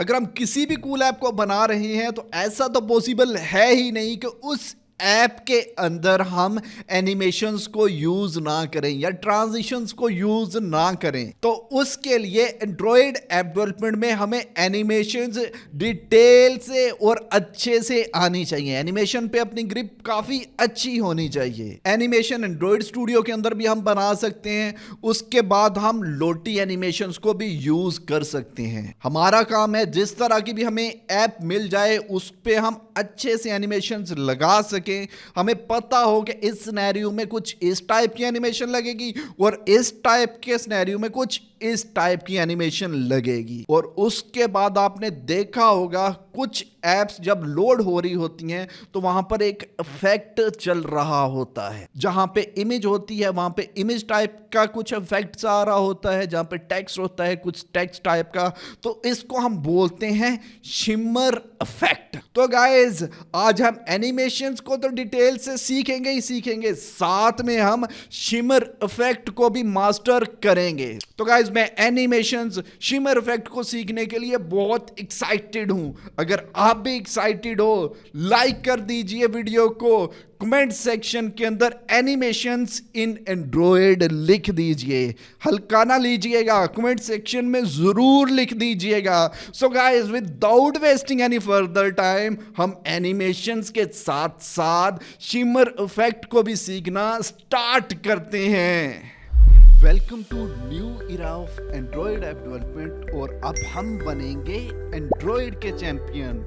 अगर हम किसी भी कूल ऐप को बना रहे हैं तो ऐसा तो पॉसिबल है ही नहीं कि उस ऐप के अंदर हम एनिमेशंस को यूज ना करें या ट्रांजिशंस को यूज ना करें। तो उसके लिए एंड्रॉयड ऐप डेवलपमेंट में हमें एनिमेशंस डिटेल से और अच्छे से आनी चाहिए। एनिमेशन पे अपनी ग्रिप काफी अच्छी होनी चाहिए। एनिमेशन एंड्रॉयड स्टूडियो के अंदर भी हम बना सकते हैं, उसके बाद हम लोटी एनिमेशंस को भी यूज कर सकते हैं। हमारा काम है जिस तरह की भी हमें ऐप मिल जाए उस पे हम अच्छे से एनिमेशंस लगा सकें। हमें पता हो कि इस सिनेरियो में कुछ इस टाइप की एनिमेशन लगेगी और इस टाइप के सिनेरियो में कुछ इस टाइप की एनिमेशन लगेगी। और उसके बाद आपने देखा होगा कुछ एप्स जब लोड हो रही होती हैं तो वहां पर एक इफेक्ट चल रहा होता है। जहां पे इमेज होती है वहां पे इमेज टाइप का कुछ इफेक्ट्स आ रहा होता है, जहां पे टेक्स्ट होता है कुछ टेक्स्ट टाइप का, तो इसको हम बोलते हैं शिमर इफेक्ट। तो गाइस आज हम एनिमेशंस को तो डिटेल से सीखेंगे ही सीखेंगे, साथ में हम शिमर इफेक्ट को भी मास्टर करेंगे। तो गाइस मैं एनिमेशंस शिमर इफेक्ट को सीखने के लिए बहुत एक्साइटेड हूं। अगर आप भी एक्साइटेड हो लाइक कर दीजिए वीडियो को, कमेंट सेक्शन के अंदर एनिमेशंस इन एंड्रॉयड लिख दीजिए, हल्का ना लीजिएगा, कमेंट सेक्शन में जरूर लिख दीजिएगा। So guys without wasting any further time हम एनिमेशंस के साथ साथ शिमर इफेक्ट को भी सीखना स्टार्ट करते हैं। Welcome to new era of Android app development और अब हम बनेंगे एंड्रॉयड के champion.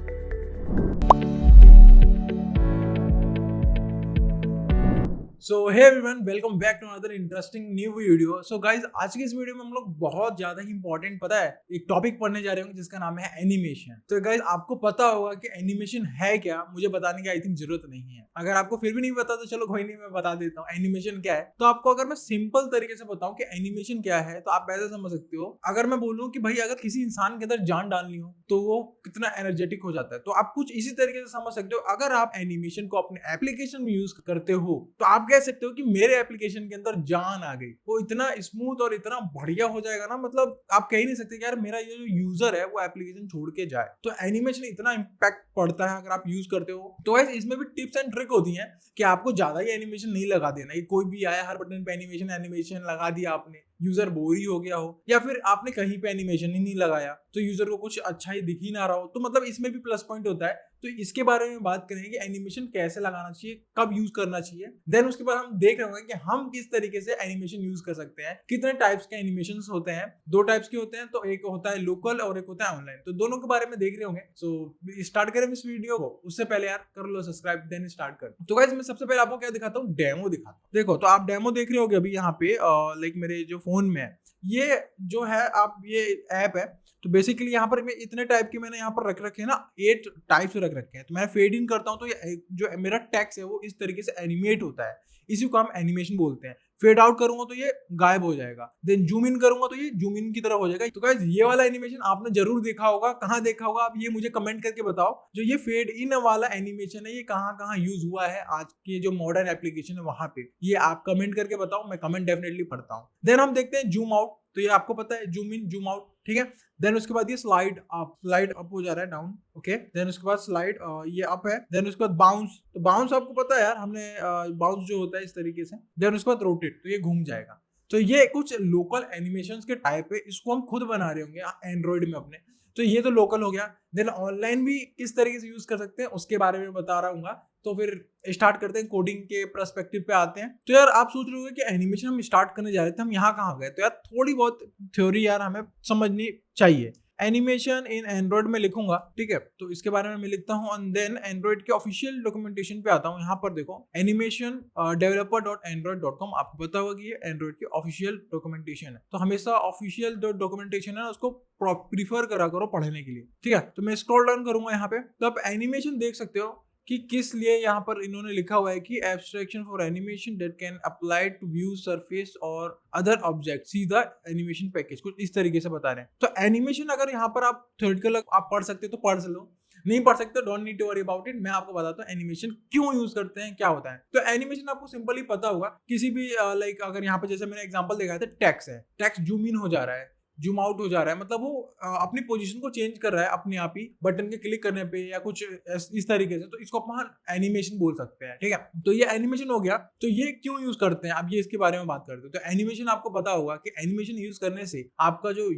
So hey everyone, welcome back to another interesting new video. So guys आज की इस वीडियो में हम लोग बहुत ज्यादा ही इंपॉर्टेंट पता है एक टॉपिक पढ़ने जा रहे होंगे जिसका नाम है एनिमेशन। तो गाइज आपको पता होगा कि एनिमेशन है क्या, मुझे बताने की आई थिंक जरूरत नहीं है। अगर आपको फिर भी नहीं पता तो चलो कोई नहीं, मैं बता देता हूँ एनिमेशन क्या है। तो आपको अगर मैं सिंपल तरीके से बताऊं कि एनिमेशन क्या है तो आप ऐसे समझ सकते हो। अगर मैं बोलूं कि भाई अगर किसी इंसान के अंदर जान डालनी हो तो वो कितना एनर्जेटिक हो जाता है, तो आप कुछ इसी तरीके से समझ सकते हो। अगर आप एनिमेशन को अपने एप्लीकेशन में यूज करते हो तो आप कह सकते हो कि मेरे एप्लीकेशन के अंदर जान आ गई, वो इतना स्मूथ और इतना बढ़िया हो जाएगा ना, मतलब आप कह ही नहीं सकते कि यार मेरा ये जो यूजर है वो एप्लीकेशन छोड़ के जाए। तो एनिमेशन इतना इंपैक्ट पड़ता है अगर आप यूज करते हो। तो इसमें भी टिप्स एंड ट्रिक होती हैं कि आपको ज्यादा ही एनिमेशन नहीं लगा देना। ये कोई भी आया हर बटन पे एनिमेशन एनिमेशन लगा दिया आपने, यूजर बोर ही हो गया हो, या फिर आपने कहीं पे एनिमेशन ही नहीं लगाया तो यूजर को कुछ अच्छा ही दिख ही ना रहा हो, तो मतलब इसमें भी प्लस पॉइंट होता है। तो इसके बारे में बात करेंगे कि एनिमेशन कैसे लगाना चाहिए, कब यूज करना चाहिए। देन उसके बाद हम देख रहे होंगे कि हम किस तरीके से एनिमेशन यूज कर सकते हैं। कितने टाइप्स के एनिमेशन होते हैं, दो टाइप्स के होते हैं, तो एक होता है लोकल और एक होता है ऑनलाइन। तो दोनों के बारे में देख रहे होंगे। सो स्टार्ट करें इस वीडियो को, उससे पहले यार कर लो सब्सक्राइब, देन स्टार्ट कर। तो गाइस मैं सबसे पहले आपको क्या दिखाता हूँ, डेमो दिखाता हूँ। देखो तो आप डेमो देख रहे होगे अभी यहाँ पे, लाइक मेरे जो फोन में है ये जो है, आप ये ऐप है। तो बेसिकली यहाँ पर इतने टाइप के मैंने यहाँ पर रख रखे हैं ना, 8 टाइप्स रख रखे हैं। तो मैं फेड इन करता हूँ तो ये जो मेरा टेक्स्ट है वो इस तरीके से एनिमेट होता है, इसी को हम एनिमेशन बोलते हैं। फेड आउट करूंगा तो ये गायब हो जाएगा, देन जूम इन करूंगा तो ये जूम इन की तरह हो जाएगा। तो गाइस ये वाला एनिमेशन आपने जरूर देखा होगा, कहाँ देखा होगा आप ये मुझे कमेंट करके बताओ। जो ये फेड इन वाला एनिमेशन है ये कहाँ कहाँ यूज हुआ है आज के जो मॉडर्न एप्लीकेशन है वहां पे, ये आप कमेंट करके बताओ, मैं कमेंट डेफिनेटली पढ़ता हूँ। देन हम देखते हैं जूम आउट, तो ये आपको पता है जूम इन जूम आउट, ठीक है। देन उसके बाद ये स्लाइड अप हो जा रहा है डाउन, ओके। देन उसके बाद स्लाइड ये अप है। देन उसके बाद बाउंस, तो बाउंस आपको पता है यार, हमने बाउंस जो होता है इस तरीके से। देन उसके बाद रोटेट, तो ये घूम जाएगा। तो ये कुछ लोकल एनिमेशंस के टाइप है, इसको हम खुद बना रहे होंगे एंड्रॉइड में अपने। तो ये तो लोकल हो गया। देन ऑनलाइन भी किस तरीके से यूज कर सकते हैं उसके बारे में बता रहा हूँ। तो फिर स्टार्ट करते हैं, कोडिंग के पर्सपेक्टिव पे आते हैं। तो यार आप सोच रहे होंगे कि एनिमेशन हम स्टार्ट करने जा रहे थे, हम यहाँ कहाँ गए। तो यार थोड़ी बहुत थ्योरी यार हमें समझनी चाहिए। एनिमेशन इन एंड्रॉइड में लिखूंगा, ठीक है, तो इसके बारे में मैं लिखता हूँ। एंड देन एंड्रॉइड के ऑफिशियल डॉक्यूमेंटेशन पे आता हूँ। यहाँ पर देखो एनिमेशन developer.android.com, आपको पता होगा कि ये एंड्रॉइड की ऑफिशियल डॉक्यूमेंटेशन है। तो हमेशा ऑफिशियल जो डॉक्यूमेंटेशन है उसको प्रीफर करा करो पढ़ने के लिए, ठीक है। तो मैं स्क्रॉल डाउन करूंगा यहाँ पे, तो आप एनिमेशन देख सकते हो कि किस लिए यहाँ पर इन्होंने लिखा हुआ है कि abstraction for animation that can apply to view surface और अदर ऑब्जेक्ट, सीधा एनिमेशन पैकेज, कुछ इस तरीके से बता रहे हैं। तो एनिमेशन अगर यहाँ पर आप थ्योरेटिकल आप पढ़ सकते हो तो पढ़ लो, नहीं पढ़ सकते don't need to worry about it. मैं आपको बताता हूँ एनिमेशन क्यों यूज करते हैं, क्या होता है। तो एनिमेशन आपको सिंपली पता होगा, किसी भी लाइक अगर यहाँ पे जैसे मैंने एग्जांपल देखा था, टेक्स्ट है, टेक्स्ट जूम इन हो जा रहा है, जूम आउट हो जा रहा है, मतलब वो अपनी पोजीशन को चेंज कर रहा है अपने आप ही बटन के क्लिक करने पे या कुछ इस तरीके से, तो इसको अपन एनिमेशन बोल सकते हैं, ठीक है। तो ये एनिमेशन हो गया। तो ये क्यों यूज करते हैं, अब ये इसके बारे में बात करते हैं। तो एनिमेशन आपको पता होगा कि एनिमेशन यूज करने से आपका जो,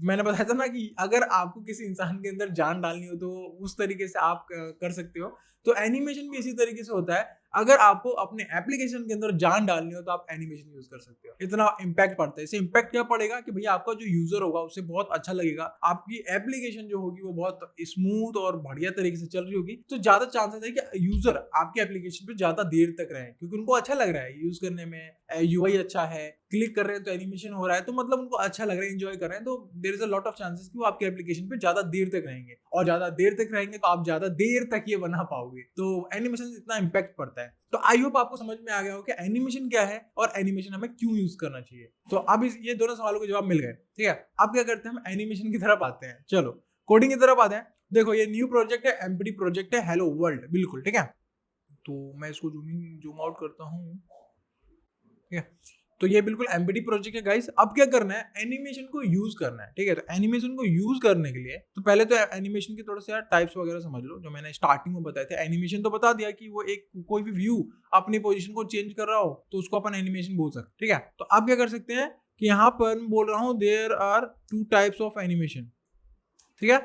मैंने बताया था ना कि अगर आपको किसी इंसान के अंदर जान डालनी हो तो उस तरीके से आप कर सकते हो। तो एनिमेशन भी इसी तरीके से होता है। अगर आपको अपने एप्लीकेशन के अंदर जान डालनी हो तो आप एनिमेशन यूज कर सकते हो। इतना इम्पैक्ट पड़ता है। इससे इम्पैक्ट क्या पड़ेगा कि भैया आपका जो यूजर होगा उसे बहुत अच्छा लगेगा, आपकी एप्लीकेशन जो होगी वो बहुत स्मूथ और बढ़िया तरीके से चल रही होगी। तो ज्यादा चांसेस है कि यूजर आपके एप्लीकेशन पे ज्यादा देर तक रहे, क्योंकि उनको अच्छा लग रहा है यूज करने में, यूआई अच्छा है, क्लिक कर रहे हैं तो एनिमेशन हो रहा है, तो मतलब उनको अच्छा लग रहा है, एंजॉय कर रहे हैं। तो there is a lot of chances कि वो आपके एप्लीकेशन पे ज्यादा देर तक रहेंगे, और ज्यादा देर तक रहेंगे तो आप ज्यादा देर तक ये बना पाओगे। तो एनिमेशन इतना इम्पैक्ट पड़ता है। तो आई होप आपको समझ में आ गया हो कि एनिमेशन क्या है और एनिमेशन हमें क्यों यूज करना चाहिए। तो अब ये दोनों सवालों के जवाब मिल गए, ठीक है। अब क्या करते हैं, हम एनिमेशन की तरफ आते हैं। चलो कोडिंग की तरफ आते हैं। देखो ये न्यू प्रोजेक्ट है, एमपीटी प्रोजेक्ट है, हेलो वर्ल्ड, बिल्कुल ठीक है। तो मैं इसको जूम आउट करता हूँ, ठीक है। तो ये बिल्कुल एमपीटी प्रोजेक्ट है गाइस। अब क्या करना है, एनिमेशन को यूज करना है, ठीक है। तो एनिमेशन को यूज करने के लिए तो पहले तो एनिमेशन के थोड़े से यार टाइप्स वगैरह समझ लो, जो मैंने स्टार्टिंग में बताए थे। एनिमेशन तो बता दिया कि वो एक कोई भी व्यू अपनी पोजीशन को चेंज कर रहा हो तो उसको अपन एनिमेशन बोल सकते, ठीक है। तो आप क्या कर सकते हैं कि यहाँ पर मैं बोल रहा हूँ there are 2 types of animation, ठीक है।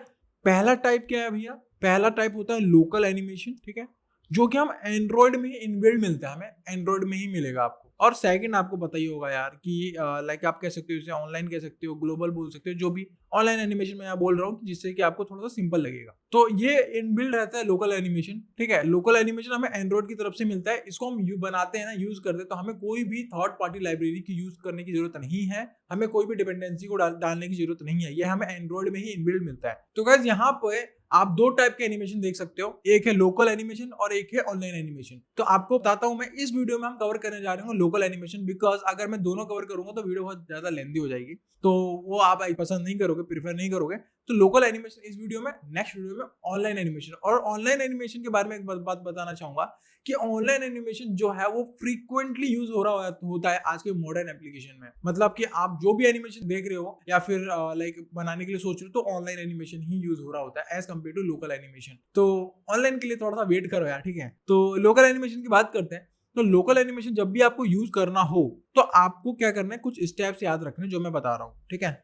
पहला टाइप क्या है भैया, पहला टाइप होता है लोकल एनिमेशन, ठीक है, जो कि हम एंड्रॉइड में ही इनबिल्ड मिलता है, हमें एंड्रॉइड में ही मिलेगा आपको। और सेकंड आपको पता ही होगा यार कि लाइक आप कह सकते हो इसे ऑनलाइन कह सकते हो, ग्लोबल बोल सकते हो, जो भी ऑनलाइन एनिमेशन में मैं बोल रहा हूँ जिससे कि आपको थोड़ा सा सिंपल लगेगा। तो ये इनबिल्ड रहता है लोकल एनिमेशन, ठीक है। लोकल एनिमेशन हमें एंड्रॉइड की तरफ से मिलता है। इसको हम बनाते हैं ना, यूज करते हैं, तो हमें कोई भी थर्ड पार्टी लाइब्रेरी की यूज करने की जरूरत नहीं है, हमें कोई भी डिपेंडेंसी को डालने की जरूरत नहीं है, ये हमें एंड्रॉइड में ही इनबिल्ड मिलता है। तो गाइस यहाँ पे आप 2 टाइप के एनिमेशन देख सकते हो, एक है लोकल एनिमेशन और एक है ऑनलाइन एनिमेशन। तो आपको बताता हूं मैं, इस वीडियो में हम कवर करने जा रहे हैं लोकल एनिमेशन, बिकॉज अगर मैं दोनों कवर करूंगा तो वीडियो बहुत ज्यादा लेंथी हो जाएगी, तो वो आप पसंद नहीं करोगे, प्रीफर नहीं करोगे। तो लोकल एनिमेशन इस वीडियो में, नेक्स्ट वीडियो में ऑनलाइन एनिमेशन। और ऑनलाइन एनिमेशन के बारे में एक बात बताना चाहूंगा कि ऑनलाइन एनिमेशन जो है वो फ्रीक्वेंटली यूज हो रहा होता है आज के मॉडर्न एप्लीकेशन में। मतलब कि आप जो भी एनिमेशन देख रहे हो या फिर लाइक बनाने के लिए सोच रहे हो, तो ऑनलाइन एनिमेशन ही यूज हो रहा होता है as compare to local animation. तो ऑनलाइन के लिए थोड़ा सा वेट करो यार, ठीक है। तो लोकल एनिमेशन की बात करते हैं। तो लोकल एनिमेशन जब भी आपको यूज करना हो तो आपको क्या करना है, कुछ स्टेप्स याद रखने जो मैं बता रहा हूँ, ठीक है।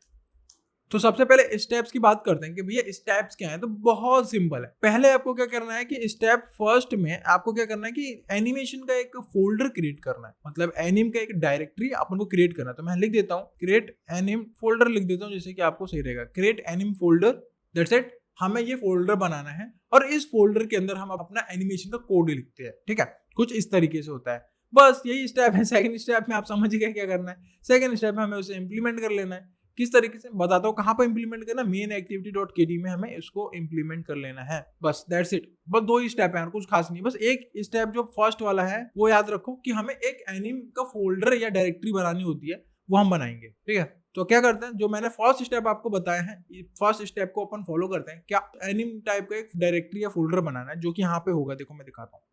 तो सबसे पहले स्टेप्स की बात करते हैं कि भैया स्टेप्स क्या है। तो बहुत सिंपल है। पहले आपको क्या करना है कि स्टेप फर्स्ट में आपको क्या करना है कि एनिमेशन का एक फोल्डर क्रिएट करना है, मतलब एनिम का एक डायरेक्टरी अपन को क्रिएट करना है। तो मैं लिख देता हूँ क्रिएट एनिम फोल्डर, लिख देता हूँ जैसे कि आपको सही रहेगा, क्रिएट एनिम फोल्डर, दैट्स इट। हमें ये फोल्डर बनाना है और इस फोल्डर के अंदर हम अपना एनिमेशन का कोड लिखते हैं, ठीक है। कुछ इस तरीके से होता है, बस यही स्टेप है। सेकंड स्टेप में आप समझ गए क्या करना है। सेकंड स्टेप में हमें उसे इंप्लीमेंट कर लेना है। किस तरीके से बताता हूँ, कहाँ पर इंप्लीमेंट करना, मेन एक्टिविटी डॉट केडी में हमें इसको इंप्लीमेंट कर लेना है, बस दैट्स इट। बस 2 ही स्टेप है, कुछ खास नहीं। बस एक स्टेप जो फर्स्ट वाला है वो याद रखो कि हमें एक एनिम का फोल्डर या डायरेक्टरी बनानी होती है, वो हम बनाएंगे, ठीक है। तो क्या करते हैं, जो मैंने फर्स्ट स्टेप आपको बताया है, फर्स्ट स्टेप को अपन फॉलो करते हैं। क्या एनिम टाइप का एक डायरेक्टरी या फोल्डर बनाना है, जो कि यहाँ पे होगा। देखो मैं दिखाता हूँ,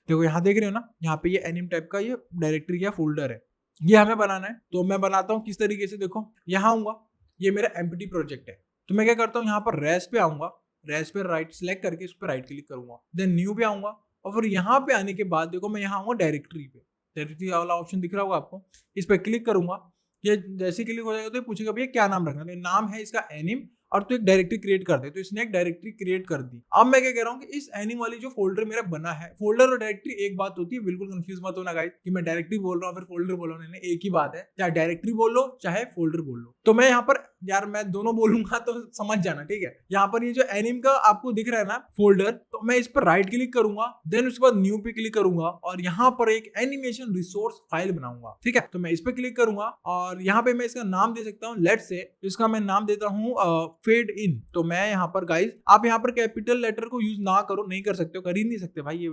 देखो यहाँ देख रहे हो ना, यहाँ पे ये एनिम टाइप का ये डायरेक्टरी या फोल्डर है, ये हमें बनाना है। तो मैं बनाता हूँ किस तरीके से, देखो यहाँ आऊंगा, ये मेरा एमपीटी प्रोजेक्ट है। तो मैं क्या करता हूँ, यहाँ पर रेस पे आऊंगा, रेस पे राइट सिलेक्ट करके इस पर राइट क्लिक करूंगा, देन न्यू पे आऊंगा, और फिर यहाँ पे आने के बाद देखो मैं यहाँ आऊंगा डायरेक्टरी पे, डायरेक्टरी वाला ऑप्शन दिख रहा होगा आपको, इस पर क्लिक करूंगा। ये जैसे क्लिक हो जाएगा तो पूछेगा भैया क्या नाम रखना है। नाम है इसका एनिम, और तो एक डायरेक्टरी क्रिएट कर दे। तो इसने एक डायरेक्टरी क्रिएट कर दी। अब मैं क्या कह रहा हूँ कि इस एनिम वाली जो फोल्डर मेरा बना है, फोल्डर और डायरेक्टरी एक बात होती है, बिल्कुल कंफ्यूज मत होना गाइस कि मैं डायरेक्टरी बोल रहा हूँ फिर फोल्डर बोल रहा हूँ, एक ही बात है, चाहे डायरेक्टरी बोल लो चाहे फोल्डर बोल लो। तो मैं यहाँ पर यार मैं दोनों बोलूंगा तो समझ जाना, ठीक है। यहाँ पर ये जो एनिम का आपको दिख रहा है ना फोल्डर, तो मैं इस पर राइट क्लिक करूंगा, देन उसके बाद न्यू पे क्लिक करूंगा और यहाँ पर एक एनिमेशन रिसोर्स फाइल बनाऊंगा, ठीक है। तो मैं इस पर क्लिक करूंगा और यहाँ पे मैं इसका नाम दे सकता हूँ, लेट्स से इसका मैं नाम देता हूँ फेड इन। तो मैं यहाँ पर गाइस, आप यहाँ पर कैपिटल लेटर को यूज ना करो, नहीं कर सकते हो, कर ही नहीं सकते भाई। ये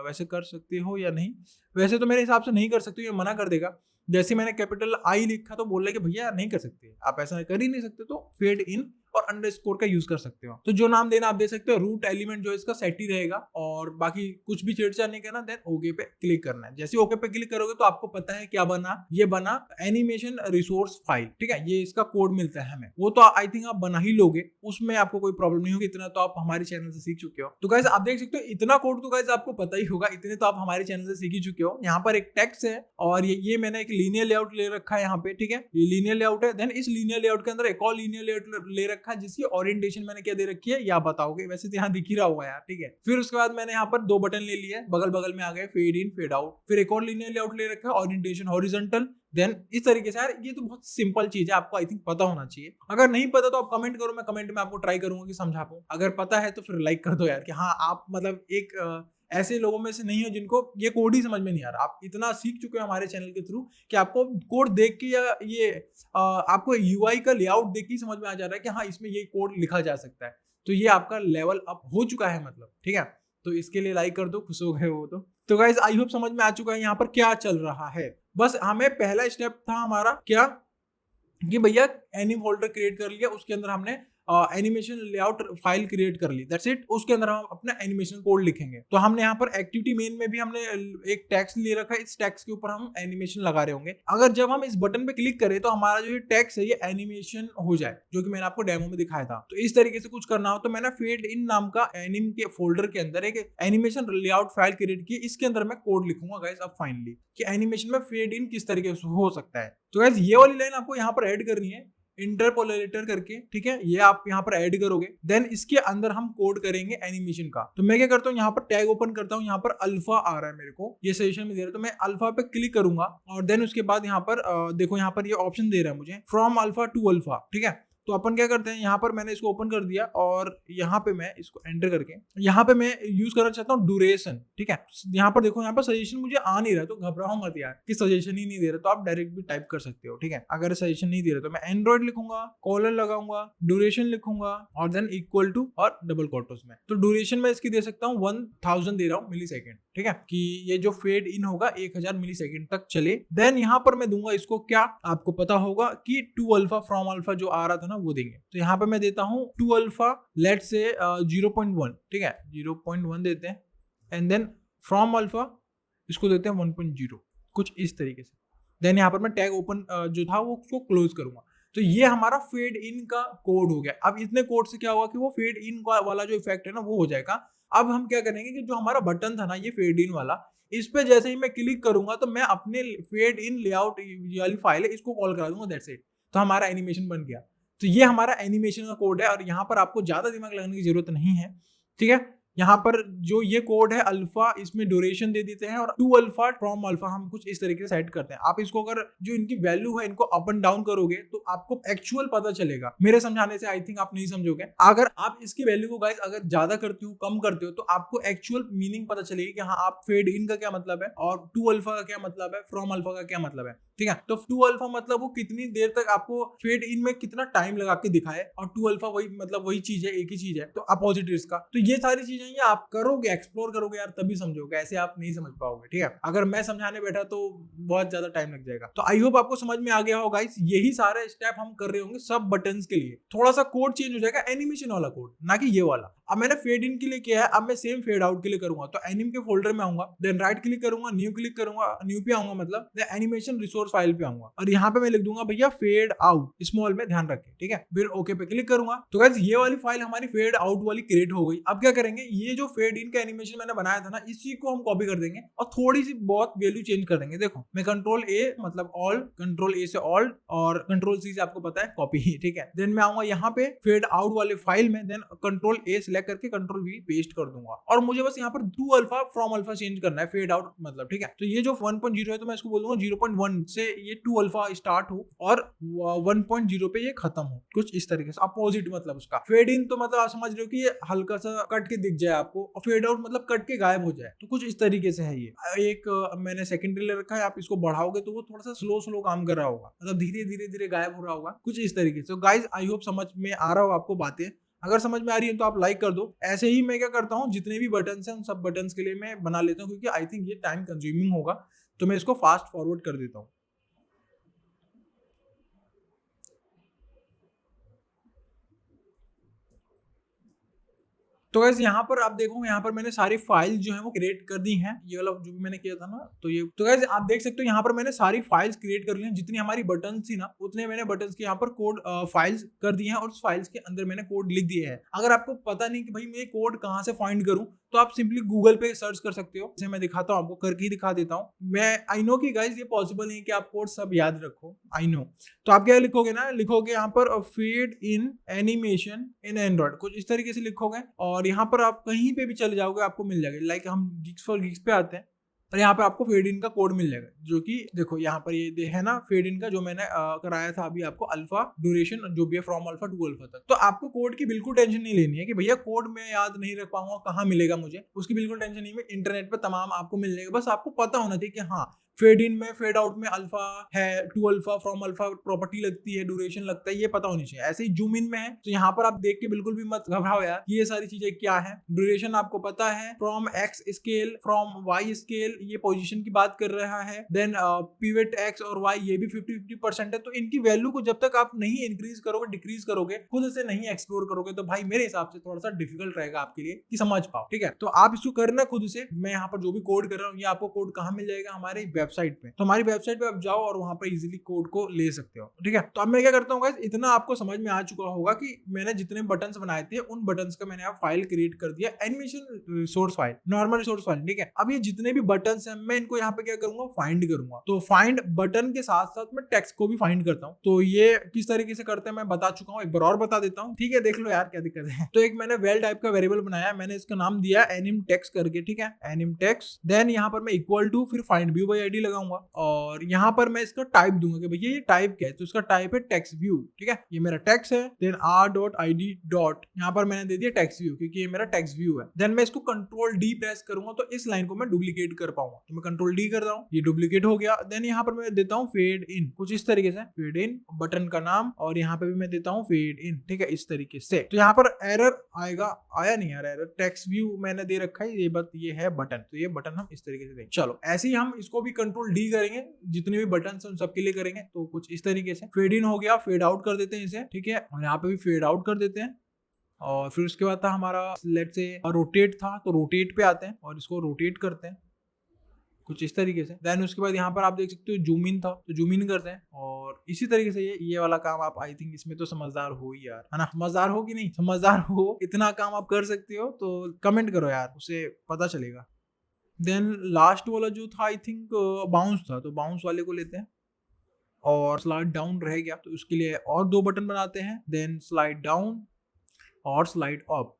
वैसे कर सकते हो या नहीं, वैसे तो मेरे हिसाब से नहीं कर सकते, ये मना कर देगा। जैसे मैंने कैपिटल आई लिखा तो बोल रहा है कि भैया नहीं कर सकते, आप ऐसा कर ही नहीं सकते। तो फेड इन और अंडरस्कोर का यूज कर सकते हो। तो जो नाम देना आप दे सकते हो, रूट एलिमेंट जो इसका सेट ही रहेगा और बाकी कुछ भी छेड़छाड़ नहीं करना। देन ओके पे क्लिक करना है। जैसे ओके पे क्लिक करोगे तो आपको पता है क्या बना, ये बना एनिमेशन रिसोर्स फाइल, ठीक है। ये इसका कोड मिलता है हमें, वो तो आई थिंक आप बना ही लोगे, उसमें आपको कोई प्रॉब्लम नहीं होगी। इतना तो आप हमारे चैनल से सीख चुके हो। तो गाइस आप देख सकते हो इतना कोड तो गाइस आपको पता ही होगा, इतने तो आप हमारे चैनल से सीख ही चुके हो। यहाँ पर एक टेक्स्ट है और ये मैंने एक लीनियर लेआउट ले रखा है यहाँ पे, ठीक है। ये लीनियर लेआउट है। देन इस लीनियर लेआउट के अंदर एक और लीनियर लेआउट ले रखा है जिसकी ओरिएंटेशन मैंने क्या दे रखी है या बताओगे, वैसे तो यहाँ दिख ही रहा होगा यार, ठीक है। फिर उसके बाद मैंने यहाँ पर दो बटन ले लिए, बगल बगल में आ गए, फेड इन फेड आउट। फिर एक और लीनियर लेआउट ले रखा है, ओरिएंटेशन हॉरिजॉन्टल। देन इस तरीके से यार, ये तो बहुत सिंपल चीज है, आपको आई थिंक पता होना चाहिए। अगर नहीं पता तो आप कमेंट करो, मैं कमेंट में आपको ट्राई करूंगा कि समझा पाऊं। अगर पता है तो फिर लाइक कर दो यार, कि हाँ आप मतलब एक ऐसे लोगों में से नहीं हो जिनको ये कोड ही समझ में नहीं आ रहा। आप इतना सीख चुके हो हमारे चैनल के थ्रू कि आपको कोड देख के या ये आपको यूआई का लेआउट देख के समझ में आ जा रहा है कि हाँ इसमें ये कोड लिखा जा सकता है। तो ये आपका लेवल अप हो चुका है मतलब, ठीक है। तो इसके लिए लाइक कर दो, खुश हो गए हो तो गाइस आई होप समझ में आ चुका है यहाँ पर क्या चल रहा है। बस हमें पहला स्टेप था हमारा क्या, कि भैया एनी फोल्डर क्रिएट कर लिया, उसके अंदर हमने एनिमेशन लेआउट फाइल क्रिएट कर ली, दैट्स इट। उसके अंदर हम अपना एनिमेशन कोड लिखेंगे। तो हमने यहाँ पर एक्टिविटी मेन में भी हमने एक टैक्स ले रखा है, इस टैक्स के ऊपर हम एनिमेशन लगा रहे होंगे। अगर जब हम इस बटन पे क्लिक करें तो हमारा जो ये टैक्स है ये एनिमेशन हो जाए, जो कि मैंने आपको डेमो में दिखाया था। तो इस तरीके से कुछ करना हो तो मैंने फेड इन नाम का एनिम के फोल्डर के अंदर एक एनिमेशन लेआउट फाइल क्रिएट की, इसके अंदर मैं कोड लिखूंगा गाइस अब फाइनली, कि एनिमेशन में फेड इन किस तरीके से हो सकता है। तो गाइस ये वाली लाइन आपको यहाँ पर ऐड करनी है, इंटरपोलेटर करके, ठीक है। ये आप यहाँ पर ऐड करोगे। देन इसके अंदर हम कोड करेंगे एनिमेशन का। तो मैं क्या करता हूँ, यहाँ पर टैग ओपन करता हूँ, यहाँ पर अल्फा आ रहा है मेरे को, ये सजेशन में दे रहा है, तो मैं अल्फा पे क्लिक करूंगा और देन उसके बाद यहाँ पर देखो यहाँ पर ये ऑप्शन दे रहा है मुझे, फ्रॉम अल्फा टू अल्फा, ठीक है। तो अपन क्या करते हैं, यहाँ पर मैंने इसको ओपन कर दिया और यहाँ पे मैं इसको एंटर करके यहाँ पे मैं यूज करना चाहता हूँ ड्यूरेशन, ठीक है। यहाँ पर देखो, यहाँ पर सजेशन मुझे आ नहीं रहा, तो घबराओ मत यार कि सजेशन ही नहीं दे रहा, तो आप डायरेक्ट भी टाइप कर सकते हो, ठीक है। अगर सजेशन नहीं दे रहा तो मैं एंड्रॉइड लिखूंगा, कॉलर लगाऊंगा, ड्यूरेशन लिखूंगा और देन इक्वल टू और डबल कोटोस में। तो ड्यूरेशन में इसकी दे सकता हूँ 1000 दे रहा हूँ मिली सेकेंड, ठीक है, कि ये जो फेड इन होगा 1000 मिली सेकेंड तक चले। देन यहाँ पर मैं दूंगा इसको क्या, आपको पता होगा कि टू अल्फा फ्रॉम अल्फा जो आ रहा था ना वो देंगे। तो यहाँ पे मैं देता हूँ टू अल्फा, लेट से 0.1, ठीक है, 0.1 देते हैं। एंड देन फ्रॉम अल्फा इसको देते हैं 1.0, कुछ इस तरीके से। देन यहाँ पर मैं टैग ओपन जो था वो उसको क्लोज करूंगा। तो ये हमारा फेड इन का कोड हो गया। अब इतने कोड से क्या हुआ कि वो फेड इन वाला जो इफेक्ट है ना वो हो जाएगा। अब हम क्या करेंगे कि जो हमारा बटन था ना ये फेड इन वाला, इस पे जैसे ही मैं क्लिक करूंगा तो मैं अपने फेड इन लेआउट वाली फाइल है इसको कॉल करा दूंगा, दैट्स इट। तो हमारा एनिमेशन बन गया। तो ये हमारा एनिमेशन का कोड है और यहाँ पर आपको ज्यादा दिमाग लगाने की जरूरत नहीं है, ठीक है। यहाँ पर जो ये कोड है अल्फा, इसमें ड्यूरेशन दे देते हैं और टू अल्फा फ्रॉम अल्फा हम कुछ इस तरीके से सेट करते हैं। आप इसको अगर जो इनकी वैल्यू है इनको अप एंड डाउन करोगे तो आपको एक्चुअल पता चलेगा। मेरे समझाने से आई थिंक आप नहीं समझोगे। अगर आप इसकी वैल्यू को गाइस अगर ज्यादा करते हो कम करते हो तो आपको एक्चुअल मीनिंग पता चलेगी कि हाँ आप फेड इन का क्या मतलब है और टू अल्फा का क्या मतलब है, फ्रॉम अल्फा का क्या मतलब है, ठीक है। तो टू अल्फा मतलब वो कितनी देर तक आपको फेड इन में कितना टाइम लगा के दिखाए और टू अल्फा वही मतलब वही चीज है, एक ही चीज है, तो अपोजिट इसका। तो ये सारी चीजें ये आप करोगे, एक्सप्लोर करोगे यार, तभी समझोगे, ऐसे आप नहीं समझ पाओगे, ठीक है। अगर मैं समझाने बैठा तो बहुत ज्यादा टाइम लग जाएगा। तो आई होप आपको समझ में आ गया होगा गाइस। यही सारे स्टेप हम कर रहे होंगे सब बटन्स के लिए। थोड़ा सा कोड चेंज हो जाएगा, एनिमेशन वाला कोड, ना कि ये वाला। अब मैंने फेड इन के लिए किया है, अब मैं सेम फेड आउट के लिए करूंगा। तो एनिम के फोल्डर में आऊंगा, देन राइट क्लिक करूंगा, न्यू क्लिक करूंगा, न्यू पे आऊंगा मतलब एनिमेशन रिसोर्स फाइल पे आऊंगा और यहाँ पे मैं लिख दूंगा भैया फेड आउट, स्मॉल में, ध्यान रखें, ठीक है। फिर ओके पे क्लिक करूंगा। तो गाइस ये वाली फाइल हमारी फेड आउट वाली क्रिएट हो गई। अब क्या करेंगे, ये जो फेड इन का एनिमेशन मैंने बनाया था ना इसी को हम कॉपी कर देंगे और थोड़ी सी बहुत वैल्यू चेंज कर देंगे। देखो मैं कंट्रोल ए मतलब ऑल, कंट्रोल ए से ऑल और कंट्रोल सी से आपको पता है कॉपी, ठीक है। देन मैं आऊंगा यहाँ पे फेड आउट वाले फाइल में, देन कंट्रोल ए सिलेक्ट करके कंट्रोल वी पेस्ट कर दूंगा और मुझे बस यहाँ पर to alpha from alpha change करना है, फेड आउट मतलब, ठीक है। तो ये जो 1.0 है तो मैं इसको बोल दूंगा 0.1 से ये टू अल्फा स्टार्ट हो और 1.0 पे ये खत्म हो, कुछ इस तरीके से। अपोजिट मतलब उसका फेड इन तो मतलब आप समझ रहे हो कि ये हल्का सा कट के दिख जाए आपको और फेड आउट मतलब कट के गायब हो जाए, तो कुछ इस तरीके से है ये। एक मैंने सेकेंडरी ले रखा है, आप इसको बढ़ाओगे तो वो थोड़ा सा स्लो काम कर रहा होगा, मतलब धीरे धीरे गायब हो रहा होगा, कुछ इस तरीके से। गाइस आई होप समझ में आ रहा हो आपको बातें। अगर समझ में आ रही है तो आप लाइक कर दो। ऐसे ही मैं क्या करता हूँ, जितने भी बटन्स हैं उन सब बटन्स के लिए मैं बना लेता हूँ, क्योंकि आई थिंक ये टाइम कंज्यूमिंग होगा, तो मैं इसको फास्ट फॉरवर्ड कर देता हूँ। तो गाइस यहाँ पर आप देखो, यहाँ पर मैंने सारी फाइल जो है वो क्रिएट कर दी हैं। ये वाला जो भी मैंने किया था ना, तो ये तो गाइस आप देख सकते हो यहाँ पर मैंने सारी फाइल्स क्रिएट कर ली हैं। जितनी हमारी बटन थी ना, उतने मैंने बटन्स के यहाँ पर कोड फाइल्स कर दिए हैं और उस फाइल्स के अंदर मैंने कोड लिख दिए हैं। अगर आपको पता नहीं कि भाई मैं कोड कहाँ से फाइंड करूँ, तो आप सिंपली गूगल पे सर्च कर सकते हो। जैसे मैं दिखाता हूँ आपको, करके ही दिखा देता हूँ। मैं आई नो कि गाइस ये पॉसिबल नहीं है कि आप कोड सब याद रखो, आई नो। तो आप क्या लिखोगे ना, लिखोगे यहाँ पर fade in animation in Android, कुछ इस तरीके से लिखोगे और यहाँ पर आप कहीं पे भी चले जाओगे आपको मिल जाएगा। लाइक हम गिग्स फॉर गिग्स पे आते हैं, और यहाँ पे आपको फेड इन का कोड मिल जाएगा, जो कि देखो यहाँ पर ये है ना फेड इन का, जो मैंने कराया था अभी आपको, अल्फा ड्यूरेशन जो भी है फ्रॉम अल्फा टू अल्फा तक। तो आपको कोड की बिल्कुल टेंशन नहीं लेनी है कि भैया कोड में याद नहीं रख पाऊंगा, कहाँ मिलेगा मुझे, उसकी बिल्कुल टेंशन नहीं है। इंटरनेट पे तमाम आपको मिल जाएगा। बस आपको पता होना चाहिए कि हाँ फेड इन में फेड आउट में अल्फा है, to alpha from alpha property लगती है, ड्यूरेशन लगता है, ये पता होनी चाहिए। ऐसे ही जूम इन में है, तो यहाँ पर आप देख के बिल्कुल भी मत घबराओ यार, ये सारी चीजें क्या है। ड्यूरेशन आपको पता है, from X scale from Y scale, ये पोजीशन की बात कर रहा है। देन पिवट एक्स और वाई, ये भी 50-50% है। तो इनकी वैल्यू को जब तक आप नहीं इंक्रीज करोगे, डिक्रीज करोगे, खुद से नहीं एक्सप्लोर करोगे, तो भाई मेरे हिसाब से थोड़ा सा डिफिकल्ट रहेगा आपके लिए कि समझ पाओ। ठीक है, तो आप इसको करना खुद से। मैं यहाँ पर जो भी कोड कर रहा हूँ, ये आपको कोड कहाँ मिल जाएगा, हमारे वेबसाइट पे। तो हमारी वेबसाइट पे आप जाओ और वहां पर इजीली कोड को ले सकते हो। ठीक है, तो अब मैं क्या करता हूँ गाइस, इतना आपको समझ में आ चुका होगा कि मैंने जितने बटन्स बनाए थे उन बटन्स का मैंने यहाँ फाइल क्रिएट कर दिया, animation resource file, normal resource file. ठीक है, अब ये जितने भी बटन्स हैं मैं इनको यहाँ पे क्या करूंगा, फाइंड करूंगा। तो फाइंड बटन के साथ साथ मैं टेक्स्ट को भी फाइंड करता हूँ। तो ये किस तरीके से करते हैं मैं बता चुका हूँ, एक बार और बता देता हूँ। ठीक है, देख लो यार क्या दिक्कत है। तो एक मैंने वेल टाइप का वेरिएबल बनाया, मैंने इसका नाम दिया एनिम टेक्स्ट करके। ठीक है, एनिम टेक्स्ट, देन यहाँ पर मैं इक्वल टू, फिर फाइंड व्यू बाय आईडी लगाऊंगा और यहाँ पर मैं इसका टाइप दूंगा कि भैया ये टाइप क्या है। तो इसका टाइप है टेक्स्ट व्यू। ठीक है, ये मेरा टेक्स्ट है। देन r.id डॉट, यहाँ पर मैंने दे दिया टेक्स्ट व्यू, क्योंकि ये मेरा टेक्स्ट व्यू है। देन मैं इसको कंट्रोल डी प्रेस करूंगा तो इस लाइन को मैं डुप्लीकेट कर पाऊंगा। तो मैं कंट्रोल डी कर रहा हूँ, ये डुप्लीकेट हो गया। देन यहाँ पर मैं देता हूँ फेड इन, कुछ इस तरीके से फेड इन, बटन का नाम, और यहाँ पे भी मैं देता हूँ फेड इन। ठीक है, इस तरीके से। तो यहाँ पर एरर आएगा, आया नहीं यार एरर, टेक्स्ट व्यू मैंने दे रखा है, ये बात ये है बटन, तो ये बटन हम इस तरीके से देंगे। चलो ऐसे ही हम इसको भी कंट्रोल डी करेंगे, जितने भी बटन उन सबके लिए करेंगे। तो कुछ इस तरीके से फेड इन हो गया, फेड आउट कर देते हैं इसे। ठीक है, और यहाँ पे भी फेड आउट कर देते हैं। और फिर उसके बाद था हमारा लेट्स से रोटेट था, तो रोटेट पे आते हैं और इसको रोटेट करते हैं कुछ इस तरीके से। देन उसके बाद यहाँ पर आप देख सकते हो जूम इन था, तो जूम इन करते हैं और इसी तरीके से ये वाला काम आप, आई थिंक इसमें तो समझदार हो ही यार, है ना। समझदार हो कि नहीं, समझदार हो, इतना काम आप कर सकते हो तो कमेंट करो यार, उसे पता चलेगा। देन लास्ट वाला जो था आई थिंक बाउंस था, तो बाउंस वाले को लेते हैं और स्लाइड डाउन रह गया, तो उसके लिए और दो बटन बनाते हैं। देन स्लाइड डाउन और slide up,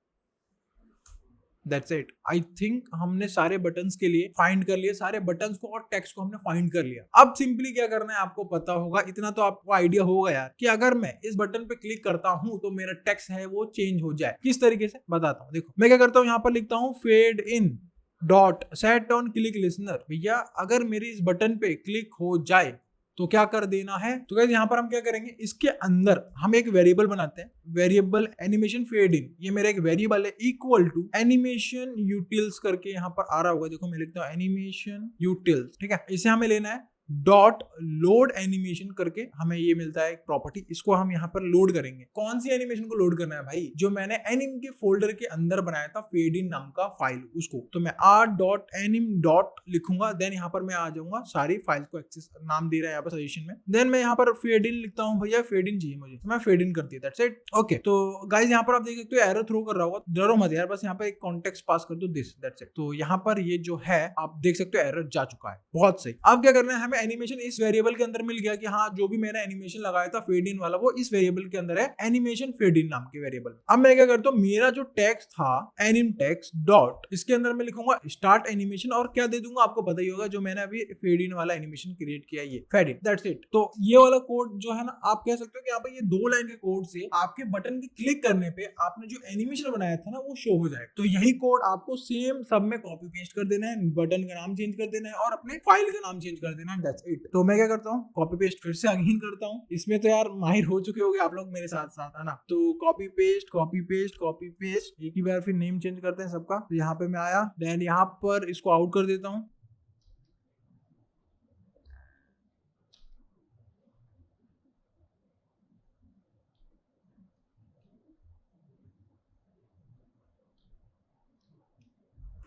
that's it. I think हमने सारे बटन्स के लिए फाइंड कर लिए, सारे बटन्स को और टेक्स्ट को हमने फाइंड कर लिया। अब सिंपली क्या करना है आपको पता होगा, इतना तो आपको आइडिया होगा यार, कि अगर मैं इस बटन पे क्लिक करता हूं तो मेरा टेक्स्ट है वो चेंज हो जाए। किस तरीके से बताता हूं, देखो मैं क्या करता हूं, यहाँ पर लिखता हूँ fade in dot set on click listener. भैया अगर मेरी इस बटन पे क्लिक हो जाए तो क्या कर देना है। तो गाइस यहाँ पर हम क्या करेंगे, इसके अंदर हम एक वेरिएबल बनाते हैं, वेरिएबल एनिमेशन फेड इन। ये मेरा एक वेरिएबल है इक्वल टू एनिमेशन यूटिल्स करके यहाँ पर आ रहा होगा, देखो मैं लिखता हूँ एनिमेशन यूटिल्स। ठीक है, इसे हमें लेना है डॉट लोड एनिमेशन करके, हमें ये मिलता है एक प्रॉपर्टी, इसको हम यहाँ पर लोड करेंगे। कौन सी एनिमेशन को लोड करना है भाई, जो मैंने एनिम के फोल्डर के अंदर बनाया था फेड इन नाम का फाइल, उसको। तो मैं r.anim डॉट लिखूंगा, देन यहाँ पर मैं आ जाऊंगा सारी फाइल को एक्सेस, नाम दे रहा है यहाँ पर सजेशन में। देन मैं यहाँ पर फेड इन लिखता हूँ, भैया फेड इन चाहिए मुझे, तो मैं फेड इन कर दिया, दैट्स इट। ओके, तो गाइस यहाँ पर आप देख सकते हो एरर थ्रो कर रहा होगा, डरो मत यार, बस यहाँ पर एक कॉन्टेक्स्ट पास कर दो, दिस, दैट्स इट। तो यहाँ पर ये जो है आप देख सकते हो एरर जा चुका है, बहुत सही। अब क्या करना है, हमें एनिमेशन इस वेरिएबल के अंदर मिल गया कि हाँ जो भी मैंने एनिमेशन लगाया था फेड इन वाला, वो इस वेरिएबल के अंदर है, एनिमेशन फेड इन नाम के वेरिएबल। अब मैं क्या करता हूँ, मेरा जो टेक्स्ट था एनिम टेक्स्ट डॉट, इसके अंदर मैं लिखूंगा स्टार्ट एनिमेशन और क्या दे दूंगा, आपको पता ही होगा, जो मैंने अभी फेड इन वाला एनिमेशन क्रिएट किया, ये फेड इन, दैट्स इट। तो ये वाला कोड जो है ना, आप कह सकते हो कि यहाँ पर ये 2 लाइन के कोड से आपके बटन के क्लिक करने पे आपने जो एनिमेशन बनाया था ना वो शो हो जाएगा। तो यही कोड आपको सेम सब में कॉपी पेस्ट कर देना है, बटन का नाम चेंज कर देना है और अपने फाइल का नाम चेंज कर देना है, दैट्स इट। तो मैं क्या करता हूँ, कॉपी पेस्ट फिर से अगेन करता हूँ। इसमें तो यार माहिर हो चुके होंगे आप लोग मेरे साथ साथ, है ना। तो copy paste copy paste copy paste, एक ही बार फिर नेम चेंज करते हैं सबका। तो यहाँ पे मैं आया, देन यहाँ पर इसको आउट कर देता हूँ।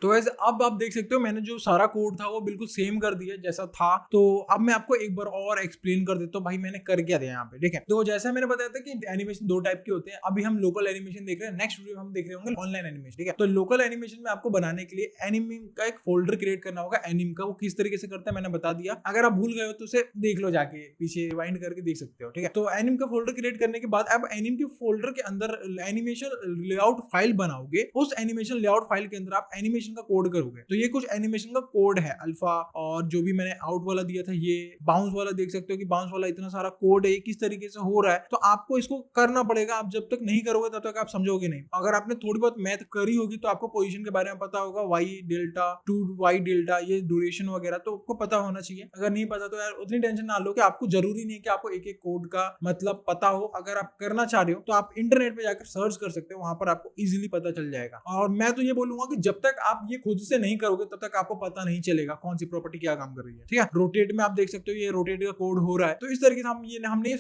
तो वैसे अब आप देख सकते हो मैंने जो सारा कोड था वो बिल्कुल सेम कर दिया जैसा था। तो अब मैं आपको एक बार और एक्सप्लेन कर देता हूँ भाई मैंने कर क्या दिया यहाँ पे, ठीक है। तो जैसा मैंने बताया था कि एनिमेशन दो टाइप के होते हैं। अभी हम लोकल एनिमेशन देख रहे हैं, नेक्स्ट वीडियो में हम देख रहे होंगे ऑनलाइन एनिमेशन, ठीक है। तो लोकल एनिमेशन में आपको बनाने के लिए एनिमे का एक फोल्डर क्रिएट करना होगा। एनिम का वो किस तरीके से करता है मैंने बता दिया, अगर आप भूल गए हो तो उसे देख लो, जाके पीछे रिवाइंड करके देख सकते हो, ठीक है। तो एनिम का फोल्डर क्रिएट करने के बाद अब एनिम के फोल्डर के अंदर एनिमेशन लेआउट फाइल बनाओगे। उस एनिमेशन लेआउट फाइल के अंदर आप एनिमेशन का कोड करोगे। तो ये कुछ एनिमेशन का कोड है अल्फा, और जो भी मैंने आउट वाला दिया था, ये बाउंस वाला देख सकते हो कि बाउंस वाला इतना सारा कोड है, किस तरीके से हो रहा है। तो आपको इसको करना पड़ेगा। आप जब तक नहीं करोगे तब तक आप समझोगे नहीं। अगर आपने थोड़ी बहुत मैथ करी होगी तो आपको पोजीशन के बारे में पता होगा, Y delta to Y delta, ये ड्यूरेशन वगैरह तो आपको पता होना चाहिए। अगर नहीं पता तो यार उतनी टेंशन ना लो कि आपको जरूरी नहीं है कि आपको एक एक कोड का मतलब पता हो। अगर आप करना चाह रहे हो तो आप इंटरनेट पे जाकर सर्च कर सकते हो, वहां पर आपको इजीली पता चल जाएगा। और मैं तो ये बोलूंगा कि जब तक आप ये खुद से नहीं करोगे तब तक आपको पता नहीं चलेगा कौन सी प्रॉपर्टी क्या काम कर रही है, ठीक है। रोटेट में आप देख सकते हो ये रोटेट का कोड हो रहा है। तो इस तरीके से हमने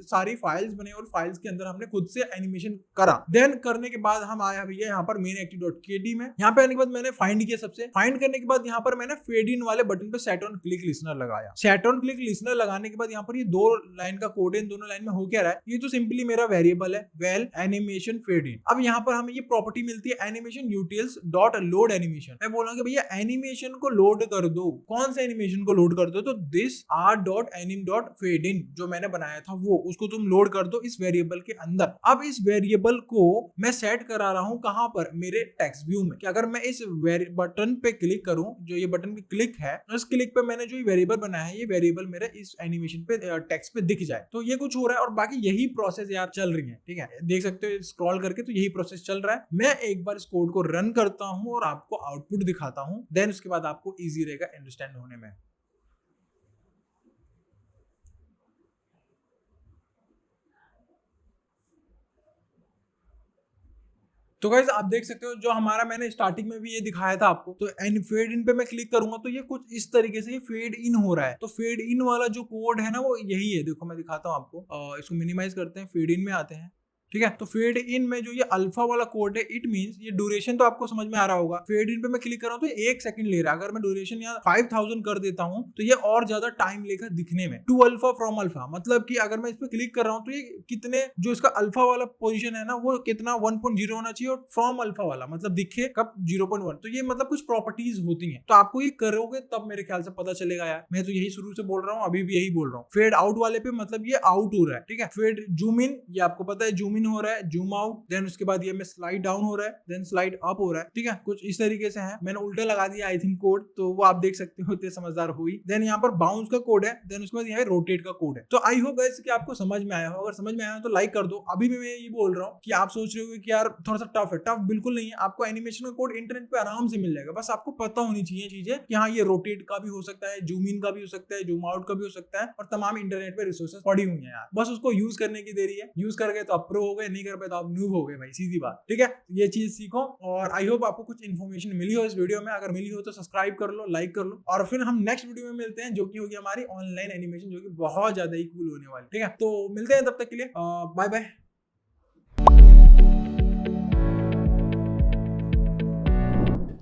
सारी फाइल्स बने और फाइल्स के अंदर हमने खुद से एनिमेशन करा। देन करने के बाद हम आया भैया यहाँ पर मेन active.kd में। यहाँ पे आने के बाद मैंने फाइंड किया, सबसे फाइंड करने के बाद यहाँ पर मैंने फेड इन वाले बटन पे सेट ऑन क्लिक लिसनर लगाया। सेट ऑन क्लिक लिसनर लगाने के बाद यहाँ पर ये दो लाइन का कोड है, इन दोनों लाइन में हो क्या रहा है, ये तो सिंपली मेरा वेरिएबल है वेल एनिमेशन फेड इन। अब यहाँ पर हमें ये प्रॉपर्टी मिलती है animation utils dot load animation. मैं बोलूंगा भैया एनिमेशन को लोड कर दो। कौन से एनिमेशन को लोड कर दो, तो this R dot anim dot fade in जो मैंने बनाया था वो, उसको तुम लोड कर दो इस वेरिएबल के अंदर। अब इस वेरिएबल को मैं सेट करा रहा हूं कहां पर, मेरे टेक्स्ट व्यू में। कि अगर मैं इस बटन पे क्लिक करूं, जो ये बटन पे क्लिक है, इस क्लिक पे मैंने जो वेरिएबल बनाया है, ये वेरिएबल मेरे इस एनिमेशन पे टेक्स्ट पे दिख जाए। तो ये कुछ हो रहा है और बाकी यही प्रोसेस यार चल रही है, ठीक है। देख सकते हो स्क्रॉल करके, तो यही प्रोसेस चल रहा है। मैं एक बार इस कोड को रन करता हूं और आपको आउटपुट दिखाता हूं, देन उसके बाद आपको इजी रहेगा अंडरस्टैंड होने में। तो गाइस आप देख सकते हो जो हमारा मैंने स्टार्टिंग में भी ये दिखाया था आपको, तो फेड इन पे मैं क्लिक करूंगा तो ये कुछ इस तरीके से फेड इन हो रहा है। तो फेड इन वाला जो कोड है ना वो यही है। देखो मैं दिखाता हूं आपको, इसको मिनिमाइज करते हैं, फेड इन में आते हैं, ठीक है। तो फेड इन में जो ये अल्फा वाला कोड है, इट मींस ये ड्यूरेशन तो आपको समझ में आ रहा होगा। फेड इन पे मैं क्लिक कर रहा हूं तो 1 सेकंड ले रहा है। अगर मैं ड्यूरेशन यहाँ 5000 कर देता हूं तो ये और ज्यादा टाइम लेगा दिखने में। टू अल्फा फ्रॉम अल्फा, मतलब कि अगर मैं इस पे क्लिक कर रहा हूं तो ये कितने, जो इसका अल्फा वाला पोजीशन है ना वो कितना 1.0 होना चाहिए, और फ्रॉम अल्फा वाला मतलब दिखे कब 0.1। तो ये मतलब कुछ प्रॉपर्टीज होती हैं, तो आपको ये करोगे तब मेरे ख्याल से पता चलेगा यार। मैं तो यही शुरू से बोल रहा हूँ, अभी भी यही बोल रहा हूँ। फेड आउट वाले पे मतलब ये आउट हो रहा है, ठीक है। फेड जूम इन, ये आपको पता है जूम इन हो रहा है, जूम आउट, देन उसके बाद ये में स्लाइड डाउन हो रहा है, देन स्लाइड अप हो रहा है, ठीक है। कुछ इस तरीके से है। मैंने उल्टा लगा दिया आई थिंक कोड, तो वो आप देख सकते हो, इतने समझदार हुई। देन यहाँ पर बाउंस का कोड है, देन उसके बाद यहाँ रोटेट का कोड है। तो आई होप गाइस कि आपको समझ में आया हो। अगर समझ में आया हो तो लाइक कर दो। अभी भी मैं ये बोल रहा हूँ कि आप सोच रहे हो कि यार थोड़ा सा टफ है, टफ बिल्कुल नहीं है। आपको एनिमेशन का कोड इंटरनेट पे आराम से मिल जाएगा, बस आपको पता होनी चाहिए चीजें कि हाँ ये रोटेट का भी हो सकता है, जूम इन का भी हो सकता है, जूम आउट का भी हो सकता है, और तमाम इंटरनेट पे रिसोर्सेज पड़ी हुई है यार। बस उसको यूज करने की देरी है। यूज कर गए तो आप प्रो हो गए, नहीं कर पाए तो आप न्यूब हो गए भाई, सीधी बात, ठीक है। ये चीज सीखो, और आई होप आपको कुछ इन्फॉर्मेशन मिली हो इस वीडियो में। अगर मिली हो तो सब्सक्राइब कर लो, लाइक कर लो, और फिर हम नेक्स्ट वीडियो में मिलते हैं जो कि होगी हमारी ऑनलाइन एनिमेशन, जो कि बहुत ज्यादा ही कूल होने वाली, ठीक है। तो मिलते हैं तब तक के लिए, bye bye.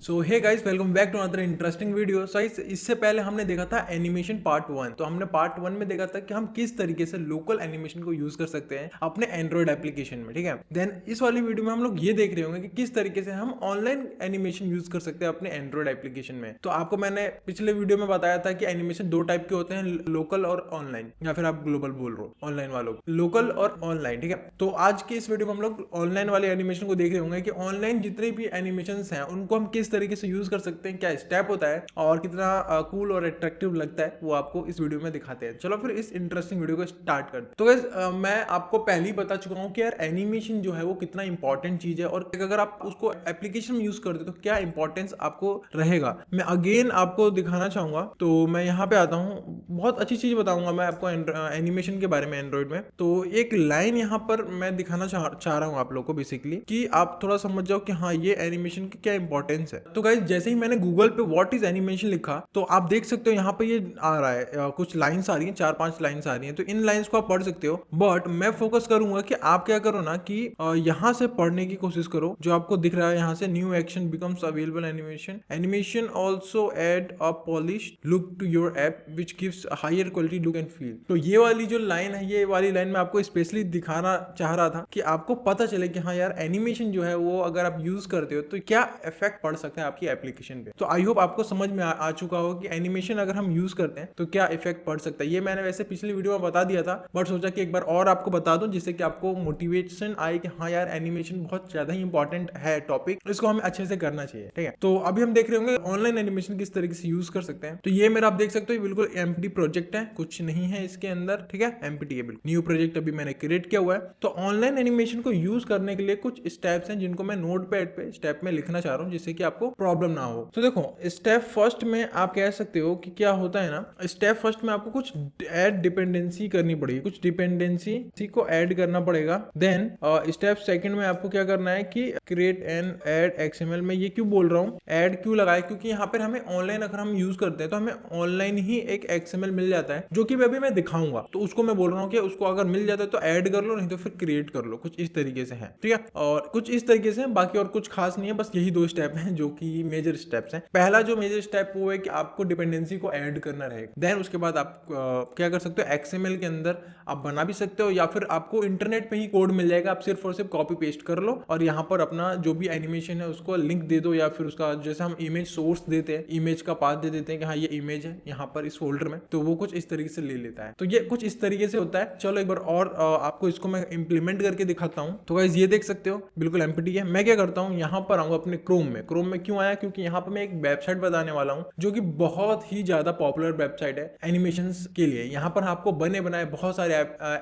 So hey guys, welcome back to another interesting video. So इससे पहले हमने देखा था एनिमेशन पार्ट 1। तो हमने पार्ट 1 में देखा था कि हम किस तरीके से लोकल एनिमेशन को यूज कर सकते हैं अपने एंड्रॉइड एप्लीकेशन में, ठीक है। देन इस वाली वीडियो में हम लोग ये देख रहे होंगे कि किस तरीके से हम ऑनलाइन एनिमेशन यूज कर सकते हैं अपने एंड्रॉइड एप्लीकेशन में। तो आपको मैंने पिछले वीडियो में बताया था कि एनिमेशन दो टाइप के होते हैं, लोकल और ऑनलाइन, या फिर आप ग्लोबल बोल रहे हो, ऑनलाइन वालों, लोकल और ऑनलाइन, ठीक है। तो आज के इस वीडियो में हम लोग ऑनलाइन वाले एनिमेशन को देख रहे होंगे कि ऑनलाइन जितने भी एनिमेशन हैं उनको हम किस तरीके से यूज कर सकते हैं, क्या स्टेप होता है और कितना कूल और अट्रैक्टिव लगता है, वो आपको इस वीडियो में दिखाते हैं। चलो फिर इस इंटरेस्टिंग वीडियो को स्टार्ट करते हैं। तो गाइस मैं आपको पहले ही बता चुका हूं कि यार एनिमेशन जो है वो कितना इंपॉर्टेंट चीज है, और अगर आप उसको एप्लीकेशन में यूज करते तो क्या इंपॉर्टेंस आपको रहेगा। मैं अगेन आपको दिखाना चाहूंगा। तो मैं यहाँ पे आता हूँ, बहुत अच्छी चीज बताऊंगा मैं आपको एनिमेशन के बारे में एंड्रॉइड में। तो एक लाइन यहाँ पर मैं दिखाना चाह रहा हूँ आप लोग को बेसिकली, कि आप थोड़ा समझ जाओ कि हाँ ये एनिमेशन की क्या इंपॉर्टेंस है। तो गाइज जैसे ही मैंने गूगल पे व्हाट इज एनिमेशन लिखा तो आप देख सकते हो यहाँ पे ये आ रहा है, कुछ लाइंस आ रही हैं, 4-5 लाइंस आ रही हैं, तो इन लाइंस को आप पढ़ सकते हो। बट मैं फोकस करूंगा कि आप क्या करो ना कि यहाँ से पढ़ने की कोशिश करो। जो आपको दिख रहा है यहाँ से, new action becomes available animation also add a polished look to your app which gives higher quality look and feel. तो ये वाली जो लाइन है, ये वाली लाइन मैं आपको स्पेशली दिखाना चाह रहा था कि आपको पता चले कि हाँ यार एनिमेशन जो है वो अगर आप यूज करते हो तो क्या इफेक्ट पड़ सकता है आपकी एप्लीकेशन पे। तो आई होप आपको समझ में आ चुका हो कि एनिमेशन अगर हम यूज करते हैं तो क्या इफेक्ट पड़ सकता है। ये मैंने वैसे पिछली वीडियो में बता दिया था, बट सोचा कि एक बार और आपको बता दूं जिससे कि आपको मोटिवेशन आए कि हाँ यार एनिमेशन बहुत ज्यादा ही इंपॉर्टेंट है टॉपिक, इसको हमें अच्छे से करना चाहिए। ठीक है, तो अभी हम देख रहे होंगे ऑनलाइन एनिमेशन किस तरीके से यूज कर सकते हैं। तो ये मेरा आप देख सकते हो बिल्कुल एम्प्टी प्रोजेक्ट है, कुछ नहीं है इसके अंदर। ठीक है, एम्प्टी है बिल्कुल। न्यू प्रोजेक्ट अभी मैंने क्रिएट किया हुआ है। तो ऑनलाइन एनिमेशन को यूज करने के लिए कुछ स्टेप्स हैं जिनको मैं नोटपैड पे स्टेप में लिखना चाह रहा हूँ जिससे कि आपको प्रॉब्लम ना हो। तो देखो स्टेप फर्स्ट में आप कह सकते हो कि क्या होता है ना, स्टेप फर्स्ट में आपको कुछ ऐड डिपेंडेंसी करनी पड़ेगी, कुछ डिपेंडेंसी को ऐड करना पड़ेगा। देन स्टेप सेकंड में आपको क्या करना है कि क्रिएट एन ऐड एक्सएमएल। में ये क्यों बोल रहा हूँ, ऐड क्यों लगाया, क्योंकि यहाँ पर हमें ऑनलाइन अगर हम यूज करते हैं तो हमें ऑनलाइन ही एक एक्सएमएल मिल जाता है जो कि अभी मैं दिखाऊंगा। तो उसको मैं बोल रहा हूँ कि उसको अगर मिल जाता है तो ऐड कर लो, नहीं तो फिर क्रिएट कर लो। कुछ इस तरीके से है, ठीक है, और कुछ इस तरीके से, बाकी और कुछ खास नहीं है, बस यही 2 स्टेप हैं जो कि मेजर स्टेप्स हैं। पहला जो मेजर स्टेप वो है कि आपको डिपेंडेंसी को ऐड करना रहेगा। देन उसके बाद आप क्या कर सकते हो, एक्सएमएल के अंदर आप बना भी सकते हो या फिर आपको इंटरनेट पे ही कोड मिल जाएगा, आप सिर्फ और सिर्फ कॉपी पेस्ट कर लो और यहाँ पर अपना जो भी एनिमेशन है उसको लिंक दे दो, या फिर उसका जैसे हम इमेज सोर्स देते हैं, इमेज का पाथ दे देते हैं कि हाँ ये इमेज है यहाँ पर इस फोल्डर में, तो वो कुछ इस तरीके से ले लेता है। तो ये कुछ इस तरीके से होता है। चलो एक बार और आपको इसको मैं इंप्लीमेंट करके दिखाता हूँ। तो गाइस ये देख सकते हो बिल्कुल एम्प्टी है। मैं क्या करता हूँ, यहाँ पर आऊंगा अपने क्रोम में क्यों आया, क्योंकि यहाँ पर मैं एक वेबसाइट बताने वाला हूँ जो कि बहुत ही ज्यादा पॉपुलर वेबसाइट है एनिमेशंस के लिए। यहाँ पर आपको बने बनाए बहुत सारे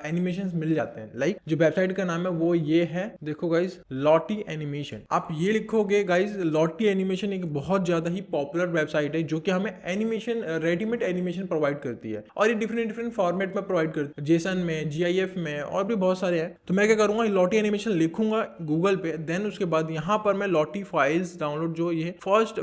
एनिमेशंस मिल जाते हैं। लाइक जो वेबसाइट का नाम है वो ये है, देखो गाइस, लॉटी एनिमेशन। आप ये लिखोगे गाइस, लॉटी एनिमेशन एक बहुत ज्यादा ही पॉपुलर वेबसाइट है जो कि हमें एनिमेशन, रेडीमेड एनिमेशन प्रोवाइड करती है और ये डिफरेंट फॉर्मेट में प्रोवाइड करती है, जेसन में, जीआईएफ में और भी बहुत सारे हैं। तो मैं क्या करूंगा, लॉटी एनिमेशन लिखूंगा गूगल पे, देन उसके बाद यहाँ पर मैं लॉटी फाइल्स डाउनलोड, जो ये फर्स्ट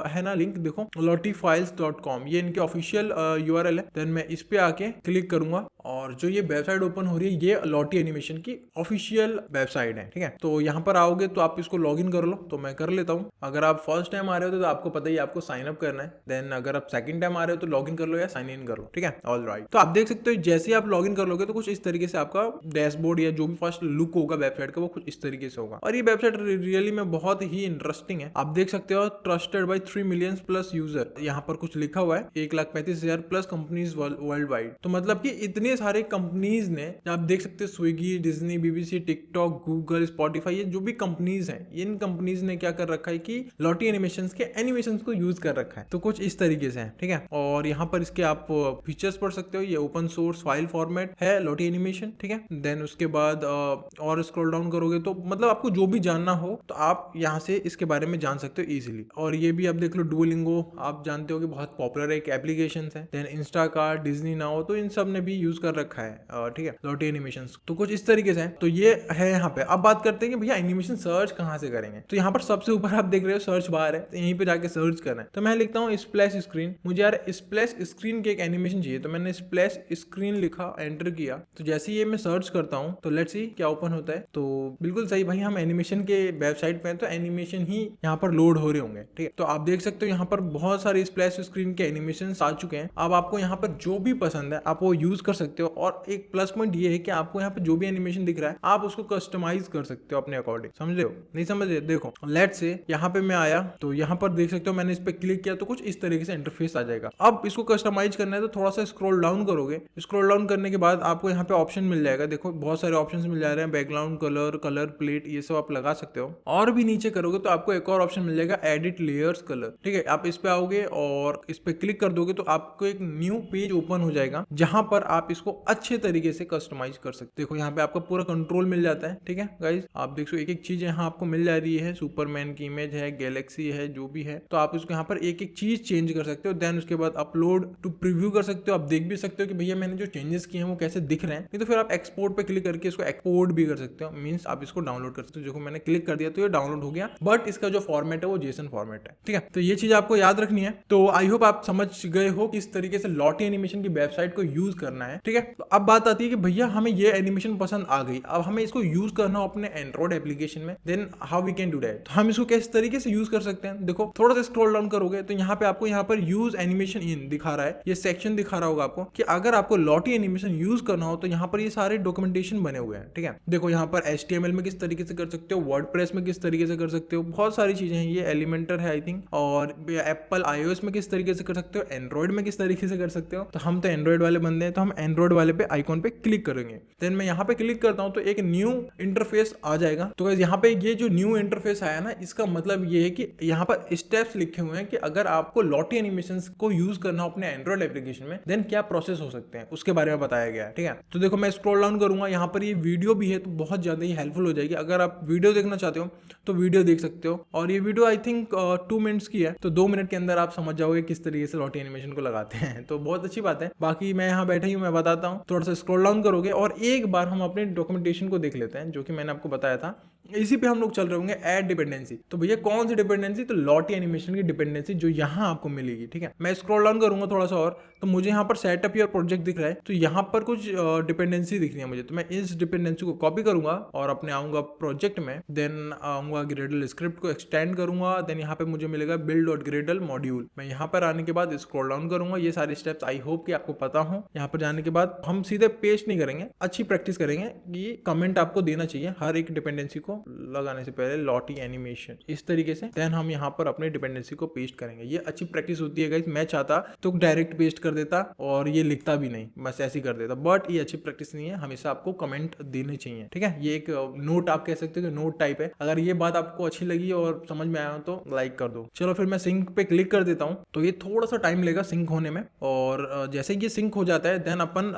है ना लिंक, देखो lottifiles.com, ये इनके ऑफिशियल यूआरएल है। देन मैं इस पे आके क्लिक करूंगा और जो ये वेबसाइट ओपन हो रही है ये लॉटी एनिमेशन की ऑफिशियल वेबसाइट है। ठीक है, तो यहाँ पर आओगे तो आप इसको लॉगिन कर लो, तो मैं कर लेता हूँ। अगर आप फर्स्ट टाइम आ रहे हो तो आपको पता ही आपको साइन अप करना है। देन अगर आप सेकंड टाइम आ रहे हो तो लॉगिन कर लो या साइन इन कर लो। ठीक है, ऑल राइट। तो आप देख सकते हो जैसे ही आप लॉगिन कर लोगे तो कुछ इस तरीके से आपका डैशबोर्ड या जो भी फर्स्ट लुक होगा वेबसाइट का वो कुछ इस तरीके से होगा। और ये वेबसाइट रियली में बहुत ही इंटरेस्टिंग है। आप देख सकते हो trusted bye 3 million plus user, यहाँ पर कुछ लिखा हुआ है 1,35,000 प्लस कंपनीज वर्ल्ड वाइड। तो मतलब कि इतने सारे कंपनीज ने, आप देख सकते हो Swiggy, Disney, BBC, TikTok, Google, Spotify, ये जो भी कंपनीज हैं, इन कंपनीज ने क्या कर रखा है कि लॉटी एनिमेशंस के एनिमेशंस को यूज कर रखा है। तो कुछ इस तरीके से है। ठीक है, और यहाँ पर इसके आप फीचर्स पढ़ सकते हो। ये ओपन सोर्स फाइल फॉर्मेट है लॉटी एनिमेशन। ठीक है, देन उसके बाद और स्क्रॉल डाउन करोगे तो मतलब आपको जो भी जानना हो तो आप यहाँ से इसके बारे में जान सकते हो इजीली। और ये भी आप देख लो, डुओलिंगो आप जानते हो कि बहुत पॉपुलर एक एप्लीकेशन है। देन इंस्टाकार्ट, डिज्नी नाउ, तो इन सब ने भी यूज कर रखा है। ठीक है, लॉटी एनिमेशन। तो कुछ इस तरीके से है। तो ये है यहाँ पे। अब बात करते हैं कि भैया एनिमेशन सर्च कहाँ से करेंगे। तो यहाँ पर सबसे ऊपर आप देख रहे हो सर्च बार है, तो यहीं पे जाके सर्च करना है। तो मैं लिखता हूँ स्प्लैश स्क्रीन। मुझे यार स्प्लैश स्क्रीन के एक एनिमेशन चाहिए, तो मैंने स्प्लैश स्क्रीन लिखा, एंटर किया। तो जैसे ये मैं सर्च करता हूँ तो लेट्स सी क्या ओपन होता है। तो बिल्कुल सही भाई, हम एनिमेशन के वेबसाइट पे हैं तो एनिमेशन ही यहाँ पर लोड हो रहे होंगे। ठीक है, तो आप देख सकते हो यहाँ पर बहुत सारे स्प्लैश स्क्रीन के एनिमेशन आ चुके हैं। अब आपको यहाँ पर जो भी पसंद है आप वो यूज कर सकते हो। और एक प्लस पॉइंट ये है कि आपको यहाँ पर जो भी एनिमेशन दिख रहा है आप उसको कस्टमाइज कर सकते हो अपने अकॉर्डिंग। समझ रहे हो, नहीं समझ रहे? देखो लेट्स से यहाँ पे मैं आया तो यहाँ पर देख सकते हो मैंने इस पे क्लिक किया तो कुछ इस तरीके से इंटरफेस आ जाएगा। अब इसको कस्टमाइज करना है तो थोड़ा सा स्क्रॉल डाउन करोगे। स्क्रॉल डाउन करने के बाद आपको यहाँ पे ऑप्शन मिल जाएगा। देखो बहुत सारे ऑप्शंस मिल जा रहे हैं, बैकग्राउंड कलर, कलर प्लेट, ये सब आप लगा सकते हो। और भी नीचे करोगे तो आपको एक और ऑप्शन मिल जाएगा, एडिट लेयर्स कलर। ठीक है, आप इस पे आओगे और इस पे क्लिक कर दोगे तो आपको एक न्यू पेज ओपन हो जाएगा जहां पर आप इसको अच्छे तरीके से कस्टमाइज कर सकते हो। देखो यहाँ पे आपका पूरा कंट्रोल मिल जाता है। ठीक है गाइज, आप देख सकते हो एक एक चीज यहाँ आपको मिल जा रही है। सुपरमैन की इमेज है, गैलेक्सी है, जो भी है, तो आप इसको यहाँ पर एक एक चीज चेंज कर सकते हो। देन उसके बाद अपलोड टू प्रीव्यू कर सकते हो। आप देख भी सकते हो कि भैया मैंने जो चेंजेस किए हैं वो कैसे दिख रहे हैं। नहीं तो फिर आप एक्सपोर्ट पे क्लिक करके इसको एक्सपोर्ट भी कर सकते हो, मींस आप इसको डाउनलोड कर सकते हो। देखो मैंने क्लिक कर दिया तो ये डाउनलोड हो गया, बट इसका जो फॉर्मेट है वो जेसन फॉर्मेट है, ठीक है। तो ये चीज आपको याद रखनी है। तो आई होप आप समझ गए हो किस तरीके से लॉटी एनिमेशन की वेबसाइट को यूज करना है, ठीक है। तो अब बात आती है कि भैया हमें ये एनिमेशन पसंद आ गई, अब हमें इसको यूज करना हो अपने एंड्रॉइड एप्लीकेशन में, then how we can do that. तो हम इसको किस तरीके से यूज कर सकते हैं, देखो थोड़ा सा स्क्रॉल डाउन करोगे तो यहाँ पे आपको यहाँ पर यूज एनिमेशन इन दिखा रहा है, ये सेक्शन दिखा रहा होगा आपको कि अगर आपको लॉटी एनिमेशन यूज करना हो तो यहाँ पर ये सारे डॉक्यूमेंटेशन बने हुए हैं, ठीक है। देखो यहाँ पर HTML में किस तरीके से कर सकते हो, वर्डप्रेस में किस तरीके से कर सकते हो, बहुत सारी चीजें हैं। ये एलिमेंटर है आई थिंक, और एप्पल iOS में किस तरीके से कर सकते हो, एंड्रॉइड में किस तरीके से कर सकते हो। तो हम तो एंड्रॉइड वाले बंदे हैं, तो हम एंड्रॉइड वाले पे आइकॉन पे क्लिक करेंगे। देन मैं यहाँ पे क्लिक करता हूँ तो एक न्यू इंटरफेस आ जाएगा। तो यहाँ पे ये जो न्यू इंटरफेस आया ना, इसका मतलब ये है कि यहाँ पर स्टेप्स लिखे हुए हैं कि अगर आपको लॉटी एनिमेशंस को यूज करना हो अपने एंड्रॉइड एप्लीकेशन में, देन क्या प्रोसेस हो सकते हैं उसके बारे में बताया गया है, ठीक है। तो देखो मैं स्क्रॉल डाउन करूंगा, यहाँ पर ये वीडियो भी है तो बहुत ज्यादा ही हेल्पफुल हो जाएगी। अगर आप वीडियो देखना चाहते हो तो वीडियो देख सकते हो, और ये वीडियो आई थिंक 2 मिनट्स की है, तो 2 मिनट के अंदर आप समझ जाओगे किस तरीके से लॉटी एनिमेशन को लगाते हैं। तो बहुत अच्छी बात है। बाकी मैं यहाँ बैठे ही मैं बताता हूँ, थोड़ा सा स्क्रॉल डाउन करोगे और एक बार हम अपने डॉक्यूमेंटेशन को देख लेते हैं जो कि मैंने आपको बताया था। इसी पे हम लोग चल रहे होंगे, ऐड डिपेंडेंसी। तो भैया कौन सी डिपेंडेंसी, तो लॉटी एनिमेशन की डिपेंडेंसी जो यहाँ आपको मिलेगी, ठीक है। मैं स्क्रॉल डाउन करूंगा थोड़ा सा और, तो मुझे यहाँ पर सेटअप योर प्रोजेक्ट दिख रहा है, तो यहाँ पर कुछ डिपेंडेंसी दिख रही है मुझे। तो मैं इस डिपेंडेंसी को कॉपी करूंगा और अपने आऊंगा प्रोजेक्ट में, देन आऊंगा ग्रेडल स्क्रिप्ट को एक्सटेंड करूंगा, देन यहाँ पे मुझे मिलेगा बिल्ड डॉट ग्रेडल मॉड्यूल। मैं यहाँ पर आने के बाद स्क्रॉल डाउन करूंगा, ये सारे स्टेप्स आई होप कि आपको पता हो। यहाँ पर जाने के बाद हम सीधे पेस्ट नहीं करेंगे, अच्छी प्रैक्टिस करेंगे कि कमेंट आपको देना चाहिए हर एक डिपेंडेंसी को लगाने से पहले, लॉटी एनिमेशन इस तरीके से। देन हम यहाँ पर अपने डिपेंडेंसी को पेस्ट करेंगे, ये अच्छी प्रैक्टिस होती है गाइस। मैं चाहता तो डायरेक्ट पेस्ट कर देता और ये लिखता भी नहीं, बस ऐसे ही कर देता, बट ये अच्छी प्रैक्टिस नहीं है, हमेशा आपको कमेंट देने चाहिए, ठीक है। ये एक नोट आप कह सकते हो, नोट टाइप है। अगर ये बात आपको अच्छी लगी और समझ में आया हो तो लाइक कर दो। चलो फिर मैं सिंक पे क्लिक कर देता हूँ, तो ये थोड़ा सा टाइम लेगा सिंक होने में, और जैसे ये सिंक हो जाता है देन अपन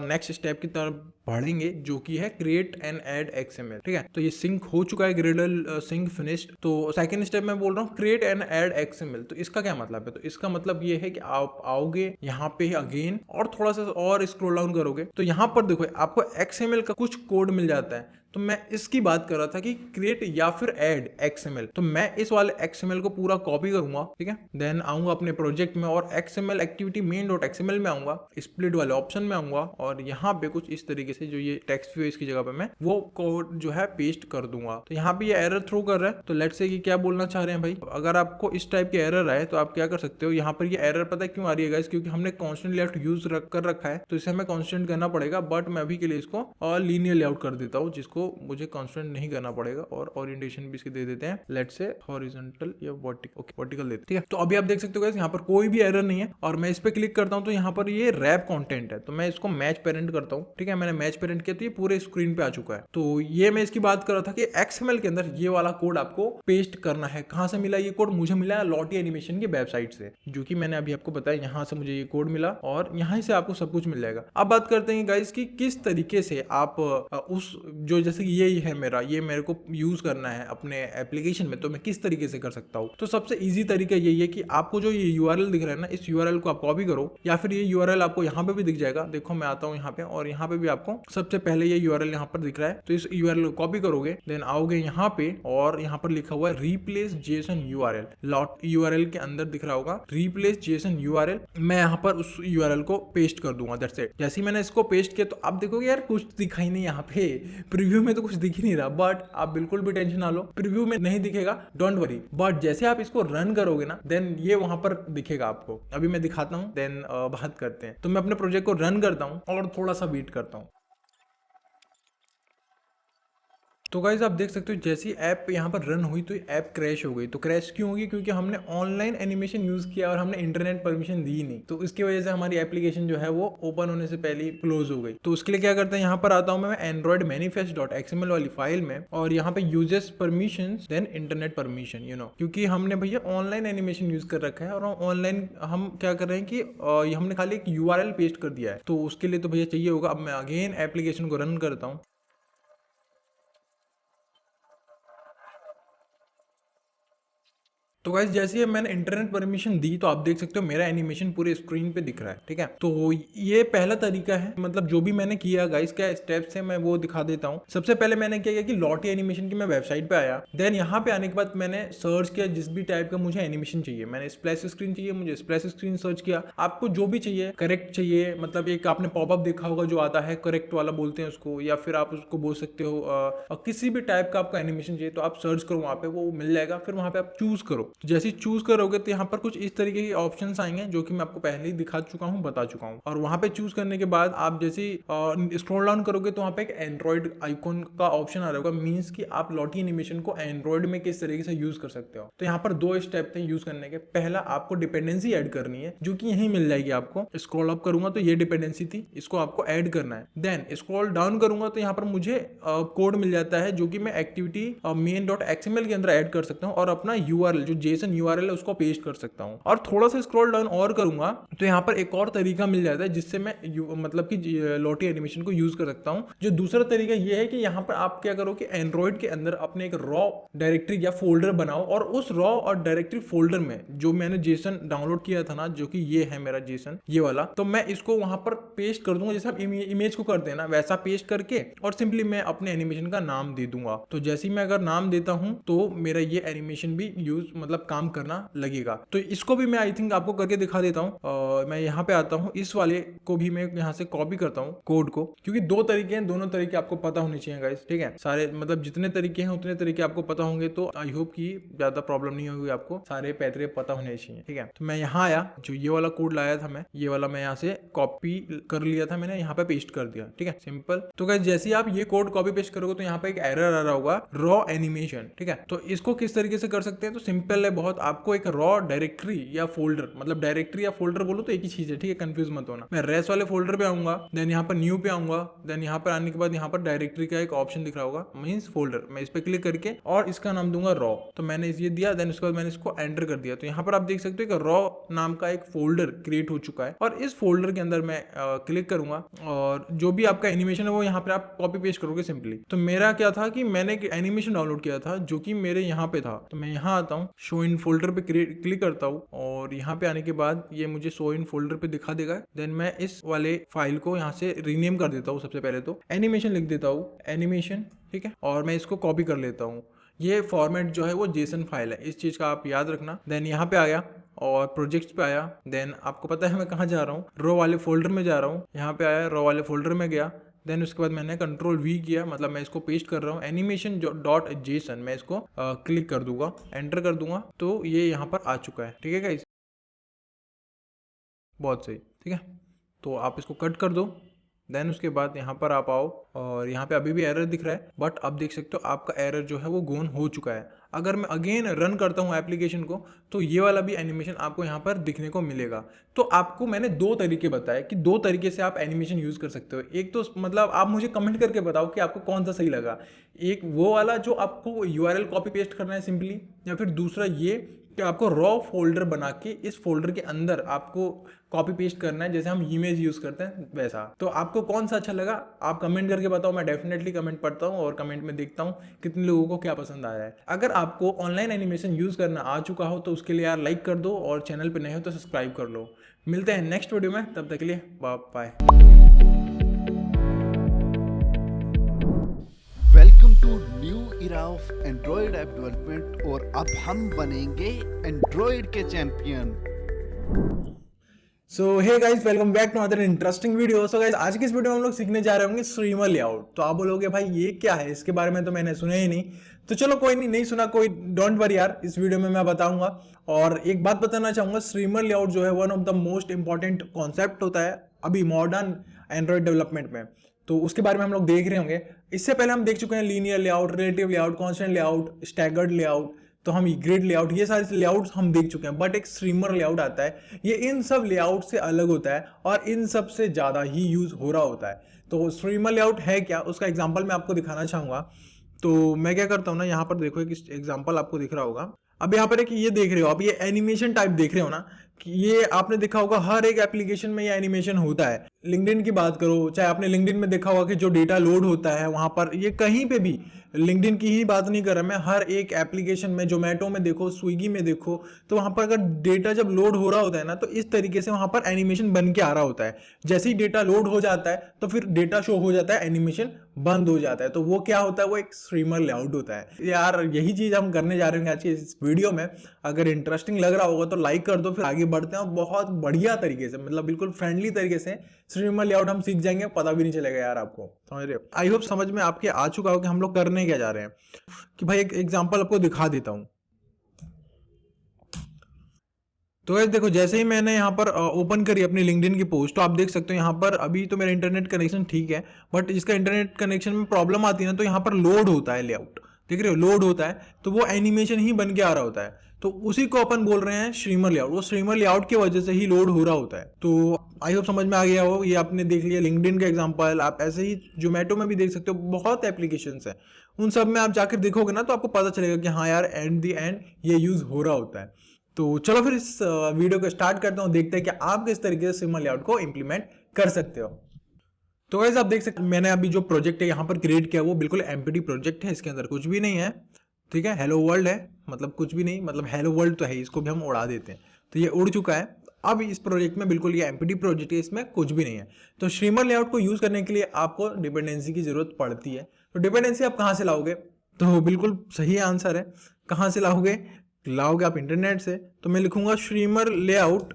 नेक्स्ट स्टेप की तरफ बढ़ेंगे जो कि है क्रिएट एंड ऐड XML, ठीक है। तो ये सिंक हो चुका है, ग्रेडल सिंक फिनिश्ड। तो सेकंड स्टेप में बोल रहा हूँ क्रिएट एंड ऐड XML। तो इसका क्या मतलब है, तो इसका मतलब ये है कि आप आओगे यहाँ पे अगेन और थोड़ा सा और स्क्रॉल डाउन करोगे तो यहाँ पर देखो आपको XML का कुछ कोड मिल जाता है। तो मैं इसकी बात कर रहा था कि क्रिएट या फिर ऐड XML। तो मैं इस वाले XML को पूरा कॉपी करूंगा, ठीक है। देन आऊंगा अपने प्रोजेक्ट में और XML activity main dot XML में आऊंगा, स्प्लिट वाले ऑप्शन में आऊंगा, और यहाँ पे कुछ इस तरीके से जो ये टेक्स्ट व्यू इसकी जगह पे मैं वो कोड जो है पेस्ट कर दूंगा। तो यहाँ पे ये एरर थ्रो कर रहा है, तो लेट्स से कि क्या बोलना चाह रहे हैं भाई। अगर आपको इस टाइप के एरर आए तो आप क्या कर सकते हो, यहाँ पर ये एरर पता है क्यों आ रही है गाइस, क्योंकि हमने कॉन्स्टेंट लेआउट यूज कर रखा है, तो इसे हमें कॉन्स्टेंट करना पड़ेगा। बट मैं अभी के लिए इसको और लीनियर लेआउट कर देता हूँ, जिसको मुझे कांस्टेंट नहीं करना पड़ेगा, और ओरिएंटेशन भी इसके दे देते हैं, लेट्स से हॉरिजॉन्टल या वर्टिकल, ओके वर्टिकल देते हैं, ठीक है। तो अभी आप देख सकते हो गाइस यहाँ पर कोई भी एरर नहीं है, और मैं इस पे क्लिक करता हूँ तो यहाँ पर ये रैप कंटेंट है, तो मैं इसको मैच पेरेंट करता हूँ, ठीक है। मैंने मैच पेरेंट किया तो ये पूरे स्क्रीन पे आ चुका है। तो ये मैं इसकी बात कर रहा था कि XML के अंदर ये वाला कोड आपको पेस्ट करना है। कहाँ से मिला ये कोड, मुझे मिला लॉटी एनिमेशन की वेबसाइट से, जो कि मैंने अभी आपको बताया, यहाँ से मुझे ये कोड मिला और यहाँ से आपको सब कुछ मिल जाएगा। अब बात करते हैं गाइस कि किस तरीके से आप उस जो जैसे कि ये है मेरा, ये मेरे को यूज करना है अपने एप्लीकेशन में, तो मैं किस तरीके से कर सकता हूँ। तो सबसे इजी तरीका यही है कि आपको जो ये URL दिख रहा है ना, इस URL को आप कॉपी करो, या फिर ये URL आपको यहाँ पे भी दिख जाएगा। देखो मैं आता हूँ यहाँ पे, और यहाँ पे भी आपको सबसे पहले ये URL यहाँ पर दिख रहा है, तो इस URL को कॉपी करोगे, देन आओगे यहाँ पे, और यहाँ पर लिखा हुआ है replace JSON URL, lot URL के अंदर दिख रहा होगा रिप्लेस JSON URL। मैं यहाँ पर उस URL को पेस्ट कर दूंगा, दैट्स इट। जैसे ही मैंने इसको पेस्ट किया तो आप देखोगे यार कुछ दिखाई नहीं, यहाँ पे प्रीव्यू में तो कुछ दिख ही नहीं रहा, बट आप बिल्कुल भी टेंशन ना लो, प्रीव्यू में नहीं दिखेगा, डोंट वरी। बट जैसे आप इसको रन करोगे ना, देन ये वहां पर दिखेगा आपको। अभी मैं दिखाता हूँ, देन बात करते हैं। तो मैं अपने प्रोजेक्ट को रन करता हूँ और थोड़ा सा वेट करता हूँ। तो गाइज आप देख सकते हो जैसी ऐप यहाँ पर रन हुई तो ऐप क्रैश हो गई। तो क्रैश क्यों होगी, क्योंकि हमने ऑनलाइन एनिमेशन यूज किया और हमने इंटरनेट परमिशन दी नहीं, तो इसकी वजह से हमारी एप्लीकेशन जो है वो ओपन होने से पहले ही क्लोज हो गई। तो उसके लिए क्या करते हैं, यहाँ पर आता हूँ मैं एंड्रॉइड manifest.xml वाली फाइल में, और यहाँ पे users permission then internet permission, क्योंकि हमने भैया ऑनलाइन एनिमेशन यूज कर रखा है, और ऑनलाइन हम क्या कर रहे हैं कि हमने खाली एक URL पेस्ट कर दिया है, तो उसके लिए तो भैया चाहिए होगा। अब मैं अगेन एप्लीकेशन को रन करता हूँ। तो गाइस जैसे ही मैंने इंटरनेट परमिशन दी तो आप देख सकते हो मेरा एनिमेशन पूरे स्क्रीन पे दिख रहा है, ठीक है। तो ये पहला तरीका है, मतलब जो भी मैंने किया गाइस, क्या स्टेप्स है मैं वो दिखा देता हूँ। सबसे पहले मैंने क्या किया कि लॉटी एनिमेशन की मैं वेबसाइट पे आया, देन यहाँ पे आने के बाद मैंने सर्च किया जिस भी टाइप का मुझे एनिमेशन चाहिए। मैंने स्प्लैश स्क्रीन चाहिए, मुझे स्प्लैश स्क्रीन सर्च किया। आपको जो भी चाहिए, करेक्ट चाहिए, मतलब एक आपने पॉपअप देखा होगा जो आता है करेक्ट वाला बोलते हैं उसको, या फिर आप उसको बोल सकते हो किसी भी टाइप का आपको एनिमेशन चाहिए तो आप सर्च करो, वहाँ पे वो मिल जाएगा। फिर वहाँ पे आप चूज करो। तो जैसे ही चूज करोगे तो यहाँ पर कुछ इस तरीके के ऑप्शंस आएंगे जो कि मैं आपको पहले ही दिखा चुका हूँ, बता चुका हूँ। और वहाँ पे चूज करने के बाद आप जैसे स्क्रॉल डाउन करोगे तो वहाँ पे एक एंड्रॉइड आइकॉन का ऑप्शन आ रहा होगा, मीन्स कि आप लॉटी एनिमेशन को एंड्रॉइड में किस तरीके से यूज कर सकते हो। तो यहाँ पर 2 स्टेप थे यूज करने के। पहला, आपको डिपेंडेंसी ऐड करनी है जो कि यहीं मिल जाएगी आपको। स्क्रॉल अप करूंगा तो ये डिपेंडेंसी थी, इसको आपको ऐड करना है। देन स्क्रॉल डाउन करूंगा तो यहाँ पर मुझे कोड मिल जाता है जो कि मैं एक्टिविटी main.xml के अंदर ऐड कर सकता हूँ और अपना यूआरएल जो जेसन यूआरएल है उसको पेस्ट कर सकता हूँ। और थोड़ा सा स्क्रॉल डाउन और करूंगा तो यहाँ पर एक और तरीका मिल जाता है जिससे मैं मतलब कि लॉटी एनिमेशन को यूज कर सकता हूँ। जो दूसरा तरीका ये है कि यहाँ पर आप क्या करो कि एंड्रॉइड के अंदर अपने एक रॉ डायरेक्टरी या फोल्डर बनाओ और उस रॉ और डायरेक्टरी फोल्डर में जो मैंने जेसन डाउनलोड किया था ना, जो कि ये है मेरा जेसन ये वाला, तो मैं इसको वहां पर पेस्ट कर दूंगा जैसे आप इमेज को करते हैं ना, वैसा पेस्ट करके और सिंपली मैं अपने एनिमेशन का नाम दे दूंगा। तो जैसे ही मैं अगर नाम देता हूं तो मेरा ये एनिमेशन भी यूज मतलब काम करना लगेगा। तो इसको भी मैं आई थिंक आपको करके दिखा देता हूँ। मैं यहाँ पे आता हूँ, इस वाले को भी मैं यहाँ से कॉपी करता हूँ कोड को, क्योंकि 2 तरीके हैं, दोनों तरीके आपको पता होने चाहिए गाइस, ठीक है। सारे मतलब जितने तरीके हैं उतने तरीके आपको पता होंगे तो आई होप कि ज्यादा प्रॉब्लम नहीं होगी, आपको सारे पैतरे पता होने चाहिए, ठीक है। तो मैं यहाँ आया, जो ये वाला कोड लाया था मैं, ये वाला मैं यहाँ से कॉपी कर लिया था, मैंने यहाँ पे पेस्ट कर दिया, ठीक है, सिंपल। तो गाइस जैसे ही आप ये कोड कॉपी पेस्ट करोगे तो यहाँ पे एक एरर आ रहा होगा रॉ एनिमेशन, ठीक है। तो इसको किस तरीके से कर सकते हैं, तो सिंपल है बहुत। आपको एक रॉ डायरेक्टरी या फोल्डर, मतलब डायरेक्टरी या फोल्डर बोलो तो एक ही चीज है, ठीक है, कंफ्यूज मत होना। मैं रेस वाले फोल्डर पे आऊंगा, देन यहाँ पर न्यू पे आऊंगा, देन यहाँ पर आने के बाद यहाँ पर डायरेक्टरी का एक ऑप्शन दिख रहा होगा मीन्स फोल्डर, मैं इस पे क्लिक करके और इसका नाम दूंगा रॉ। तो मैंने ये दिया, देन उसके बाद मैंने इसको एंटर कर दिया। तो यहाँ पर आप देख सकते हो कि रॉ नाम का एक फोल्डर क्रिएट हो चुका है और इस फोल्डर के अंदर मैं क्लिक करूंगा और जो भी आपका एनिमेशन है वो यहाँ पे आप कॉपी पेस्ट करोगे सिंपली। तो मेरा क्या था कि मैंने एक एनिमेशन डाउनलोड किया था जो कि मेरे यहाँ पे था, तो मैं यहाँ आता हूँ, शो इन फोल्डर पे क्लिक करता हूँ और यहाँ पे आने के बाद ये मुझे शो इन फोल्डर पे दिखा देगा। देन मैं इस वाले फाइल को यहाँ से रीनेम कर देता हूँ, सबसे पहले तो एनिमेशन लिख देता हूँ, एनिमेशन, ठीक है, और मैं इसको कॉपी कर लेता हूँ। ये फॉर्मेट जो है वो जेसन फाइल है, इस चीज का आप याद रखना। देन यहाँ पे आया और प्रोजेक्ट्स पे आया, देन आपको पता है मैं कहाँ जा रहा हूँ, रो वाले फोल्डर में जा रहा हूँ। यहाँ पे आया, रो वाले फोल्डर में गया, देन उसके बाद मैंने कंट्रोल वी किया, मतलब मैं इसको पेस्ट कर रहा हूँ एनिमेशन डॉट जेसन, मैं इसको क्लिक कर दूंगा, एंटर कर दूंगा, तो ये यहाँ पर आ चुका है, ठीक है गाइस, बहुत सही, ठीक है। तो आप इसको कट कर दो, देन उसके बाद यहाँ पर आप आओ और यहाँ पे अभी भी एरर दिख रहा है, बट अब देख सकते हो आपका एरर जो है वो गोन हो चुका है। अगर मैं अगेन रन करता हूँ एप्लीकेशन को तो ये वाला भी एनिमेशन आपको यहाँ पर दिखने को मिलेगा। तो आपको मैंने 2 तरीके बताए कि 2 तरीके से आप एनिमेशन यूज कर सकते हो। एक तो मतलब आप मुझे कमेंट करके बताओ कि आपको कौन सा सही लगा, एक वो वाला जो आपको यूआरएल कॉपी पेस्ट करना है सिंपली, या फिर दूसरा ये कि आपको रॉ फोल्डर बना के इस फोल्डर के अंदर आपको कॉपी पेस्ट करना है जैसे हम इमेज यूज करते हैं वैसा। तो आपको कौन सा अच्छा लगा आप कमेंट करके बताओ, मैं डेफिनेटली कमेंट पढ़ता हूँ और कमेंट में देखता हूँ कितने लोगों को क्या पसंद आ रहा है। अगर आपको ऑनलाइन एनिमेशन यूज करना आ चुका हो तो उसके लिए यार लाइक कर दो और चैनल पे नए हो तो सब्सक्राइब कर लो। मिलते हैं नेक्स्ट वीडियो में, तब तक के लिए bye. Welcome to new era of Android app development और अब हम बनेंगे एंड्रॉयड के champion. So hey guys, welcome back to other interesting video. So guys आज की इस वीडियो में हम लोग सीखने जा रहे होंगे स्ट्रीमर लेआउट। तो आप बोलोगे भाई ये क्या है, इसके बारे में तो मैंने सुना ही नहीं। तो चलो कोई नहीं सुना, कोई डोंट वरी यार, इस वीडियो में मैं बताऊंगा। और एक बात बताना चाहूंगा, स्ट्रीमर लेआउट जो है one of the most important concept होता है अभी मॉडर्न एंड्रॉयड डेवलपमेंट में। तो उसके बारे में हम लोग देख रहे होंगे। इससे पहले हम देख चुके हैं linear layout, relative layout, constant layout, staggered layout, तो हम ग्रिड लेआउट, ये सारे लेआउट्स हम देख चुके हैं। बट एक स्ट्रीमर लेआउट आता है, ये इन सब लेआउट से अलग होता है और इन सब से ज़्यादा ही यूज हो रहा होता है। तो स्ट्रीमर लेआउट है क्या, उसका एग्जाम्पल मैं आपको दिखाना चाहूँगा। तो मैं क्या करता हूँ ना, यहाँ पर देखो एक एग्जाम्पल आपको दिख रहा होगा। अब यहाँ पर एक ये देख रहे हो आप, ये एनिमेशन टाइप देख रहे हो ना, कि ये आपने देखा होगा हर एक एप्लीकेशन में ये एनिमेशन होता है। लिंक्डइन की बात करो, चाहे आपने लिंक्डइन में देखा होगा कि जो डेटा लोड होता है वहां पर, ये कहीं पे भी, लिंक्डइन की ही बात नहीं कर रहा मैं, हर एक एप्लीकेशन में, जोमेटो में देखो, स्विगी में देखो, तो वहां पर अगर डेटा जब लोड हो रहा होता है ना, तो इस तरीके से वहां पर एनिमेशन बन के आ रहा होता है। जैसे ही डेटा लोड हो जाता है तो फिर डेटा शो हो जाता है, एनिमेशन बंद हो जाता है। तो वो क्या होता है, वो एक स्ट्रीमर लेआउट होता है यार। यही चीज हम करने जा रहे हैं आज की इस वीडियो में। अगर इंटरेस्टिंग लग रहा होगा तो लाइक कर दो, फिर आगे बढ़ते हैं और बहुत बढ़िया तरीके से, मतलब बिल्कुल फ्रेंडली तरीके से स्ट्रीमर लेआउट हम सीख जाएंगे, पता भी नहीं चलेगा यार आपको, समझ रहे हो। आई होप समझ में आपके आ चुका हो कि हम लोग करने क्या जा रहे हैं। कि भाई एक एग्जांपल आपको दिखा देता हूं। तो गाइस देखो, जैसे ही मैंने यहाँ पर ओपन करी अपनी लिंक्डइन की पोस्ट, तो आप देख सकते हो यहाँ पर अभी तो मेरा इंटरनेट कनेक्शन ठीक है, बट इसका इंटरनेट कनेक्शन में प्रॉब्लम आती है ना, तो यहाँ पर लोड होता है लेआउट, देख रहे हो, लोड होता है, तो वो एनिमेशन ही बन के आ रहा होता है। तो उसी को अपन बोल रहे हैं स्ट्रीमर लेआउट। वो स्ट्रीमर लेआउट की वजह से ही लोड हो रहा होता है। तो आई होप समझ में आ गया हो। ये आपने देख लिया लिंक्डइन का एग्जांपल, आप ऐसे ही जोमेटो में भी देख सकते हो, बहुत एप्लीकेशंस हैं, उन सब में आप जाकर देखोगे ना तो आपको पता चलेगा कि हाँ यार, एट द एंड ये यूज हो रहा होता है। तो चलो फिर इस वीडियो को स्टार्ट करता हूँ, देखते हैं कि आप किस तरीके से स्ट्रीमर लेआउट को इंप्लीमेंट कर सकते हो। तो गाइस आप देख सकते हैं, मैंने अभी जो प्रोजेक्ट है यहाँ पर क्रिएट किया वो बिल्कुल एम्प्टी प्रोजेक्ट है, इसके अंदर कुछ भी नहीं है, ठीक है। हेलो वर्ल्ड है, मतलब कुछ भी नहीं, मतलब हेलो वर्ल्ड तो है, इसको भी हम उड़ा देते हैं, तो ये उड़ चुका है। अब इस प्रोजेक्ट में बिल्कुल ये एम्प्टी प्रोजेक्ट है, इसमें कुछ भी नहीं है। तो स्ट्रीमर लेआउट को यूज करने के लिए आपको डिपेंडेंसी की जरूरत पड़ती है। तो डिपेंडेंसी आप कहाँ से लाओगे, तो बिल्कुल सही आंसर है, कहाँ से लाओगे आप इंटरनेट से। तो मैं लिखूंगा स्ट्रीमर लेआउट